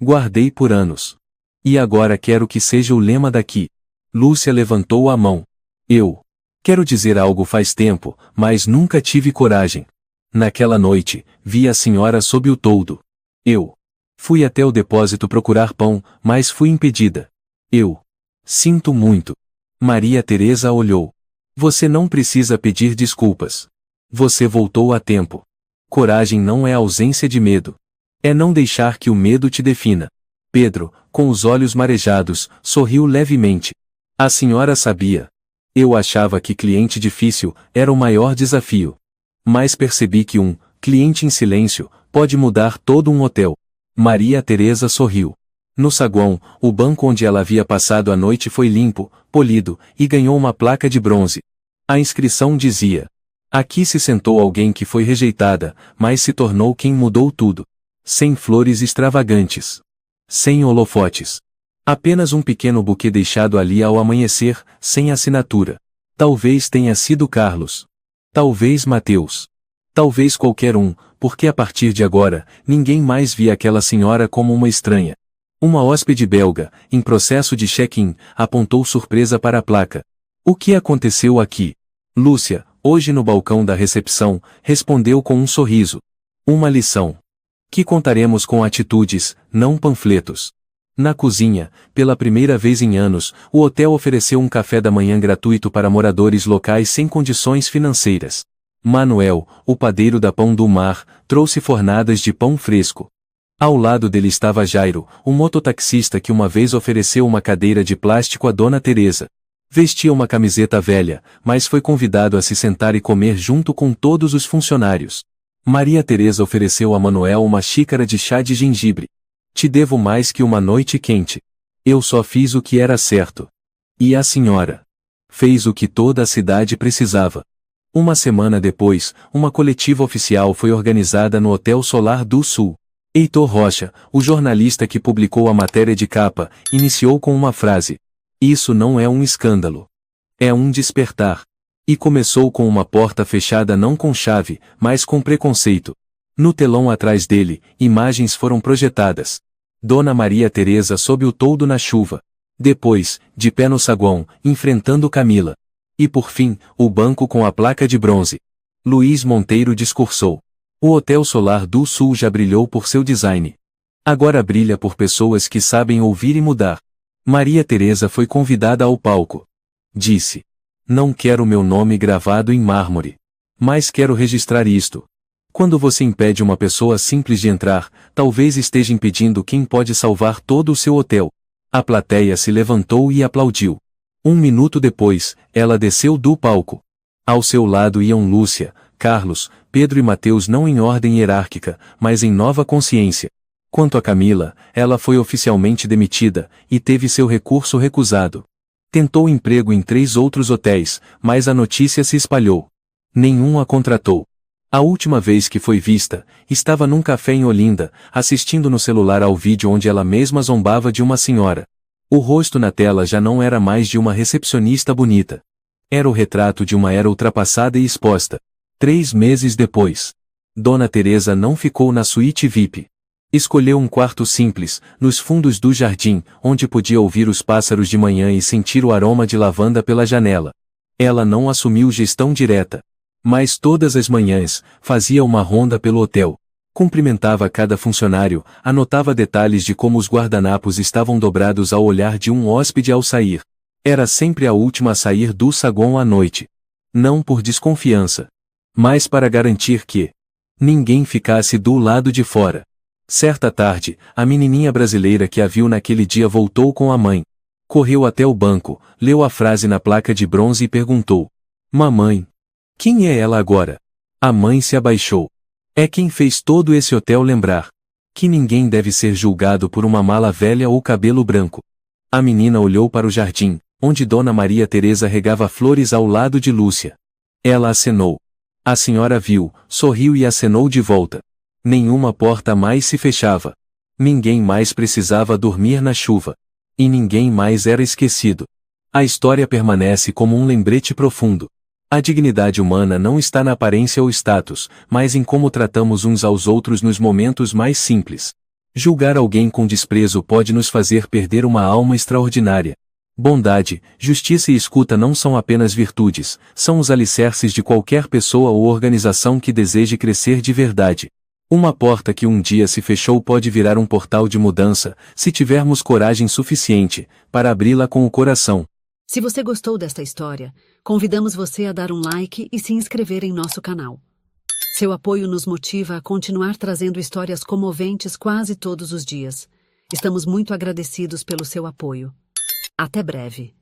Guardei por anos. E agora quero que seja o lema daqui. Lúcia levantou a mão. Eu quero dizer algo faz tempo, mas nunca tive coragem. Naquela noite, vi a senhora sob o toldo. Eu fui até o depósito procurar pão, mas fui impedida. Eu sinto muito. Maria Teresa olhou. Você não precisa pedir desculpas. Você voltou a tempo. Coragem não é ausência de medo. É não deixar que o medo te defina. Pedro, com os olhos marejados, sorriu levemente. A senhora sabia. Eu achava que cliente difícil era o maior desafio. Mas percebi que um cliente em silêncio pode mudar todo um hotel. Maria Teresa sorriu. No saguão, o banco onde ela havia passado a noite foi limpo, polido, e ganhou uma placa de bronze. A inscrição dizia: aqui se sentou alguém que foi rejeitada, mas se tornou quem mudou tudo. Sem flores extravagantes. Sem holofotes. Apenas um pequeno buquê deixado ali ao amanhecer, sem assinatura. Talvez tenha sido Carlos. Talvez Mateus. Talvez qualquer um, porque a partir de agora, ninguém mais via aquela senhora como uma estranha. Uma hóspede belga, em processo de check-in, apontou surpresa para a placa. O que aconteceu aqui? Lúcia, hoje no balcão da recepção, respondeu com um sorriso. Uma lição. Que contaremos com atitudes, não panfletos. Na cozinha, pela primeira vez em anos, o hotel ofereceu um café da manhã gratuito para moradores locais sem condições financeiras. Manuel, o padeiro da Pão do Mar, trouxe fornadas de pão fresco. Ao lado dele estava Jairo, o mototaxista que uma vez ofereceu uma cadeira de plástico a Dona Teresa. Vestia uma camiseta velha, mas foi convidado a se sentar e comer junto com todos os funcionários. Maria Teresa ofereceu a Manuel uma xícara de chá de gengibre. Te devo mais que uma noite quente. Eu só fiz o que era certo. E a senhora? Fez o que toda a cidade precisava. Uma semana depois, uma coletiva oficial foi organizada no Hotel Solar do Sul. Heitor Rocha, o jornalista que publicou a matéria de capa, iniciou com uma frase: "Isso não é um escândalo. É um despertar." E começou com uma porta fechada não com chave, mas com preconceito. No telão atrás dele, imagens foram projetadas. Dona Maria Teresa sob o toldo na chuva. Depois, de pé no saguão, enfrentando Camila. E por fim, o banco com a placa de bronze. Luiz Monteiro discursou. O Hotel Solar do Sul já brilhou por seu design. Agora brilha por pessoas que sabem ouvir e mudar. Maria Teresa foi convidada ao palco. Disse: "Não quero meu nome gravado em mármore. Mas quero registrar isto. Quando você impede uma pessoa simples de entrar, talvez esteja impedindo quem pode salvar todo o seu hotel." A plateia se levantou e aplaudiu. 1 minuto depois, ela desceu do palco. Ao seu lado iam Lúcia, Carlos, Pedro e Mateus, não em ordem hierárquica, mas em nova consciência. Quanto a Camila, ela foi oficialmente demitida, e teve seu recurso recusado. Tentou emprego em 3 outros hotéis, mas a notícia se espalhou. Nenhum a contratou. A última vez que foi vista, estava num café em Olinda, assistindo no celular ao vídeo onde ela mesma zombava de uma senhora. O rosto na tela já não era mais de uma recepcionista bonita. Era o retrato de uma era ultrapassada e exposta. 3 meses depois, Dona Teresa não ficou na suíte VIP. Escolheu um quarto simples, nos fundos do jardim, onde podia ouvir os pássaros de manhã e sentir o aroma de lavanda pela janela. Ela não assumiu gestão direta. Mas todas as manhãs, fazia uma ronda pelo hotel. Cumprimentava cada funcionário, anotava detalhes de como os guardanapos estavam dobrados ao olhar de um hóspede ao sair. Era sempre a última a sair do saguão à noite. Não por desconfiança, mas para garantir que ninguém ficasse do lado de fora. Certa tarde, a menininha brasileira que a viu naquele dia voltou com a mãe. Correu até o banco, leu a frase na placa de bronze e perguntou: "Mamãe, quem é ela agora?" A mãe se abaixou. "É quem fez todo esse hotel lembrar que ninguém deve ser julgado por uma mala velha ou cabelo branco." A menina olhou para o jardim, onde Dona Maria Teresa regava flores ao lado de Lúcia. Ela acenou. A senhora viu, sorriu e acenou de volta. Nenhuma porta mais se fechava. Ninguém mais precisava dormir na chuva. E ninguém mais era esquecido. A história permanece como um lembrete profundo. A dignidade humana não está na aparência ou status, mas em como tratamos uns aos outros nos momentos mais simples. Julgar alguém com desprezo pode nos fazer perder uma alma extraordinária. Bondade, justiça e escuta não são apenas virtudes, são os alicerces de qualquer pessoa ou organização que deseje crescer de verdade. Uma porta que um dia se fechou pode virar um portal de mudança, se tivermos coragem suficiente para abri-la com o coração. Se você gostou desta história, convidamos você a dar um like e se inscrever em nosso canal. Seu apoio nos motiva a continuar trazendo histórias comoventes quase todos os dias. Estamos muito agradecidos pelo seu apoio. Até breve.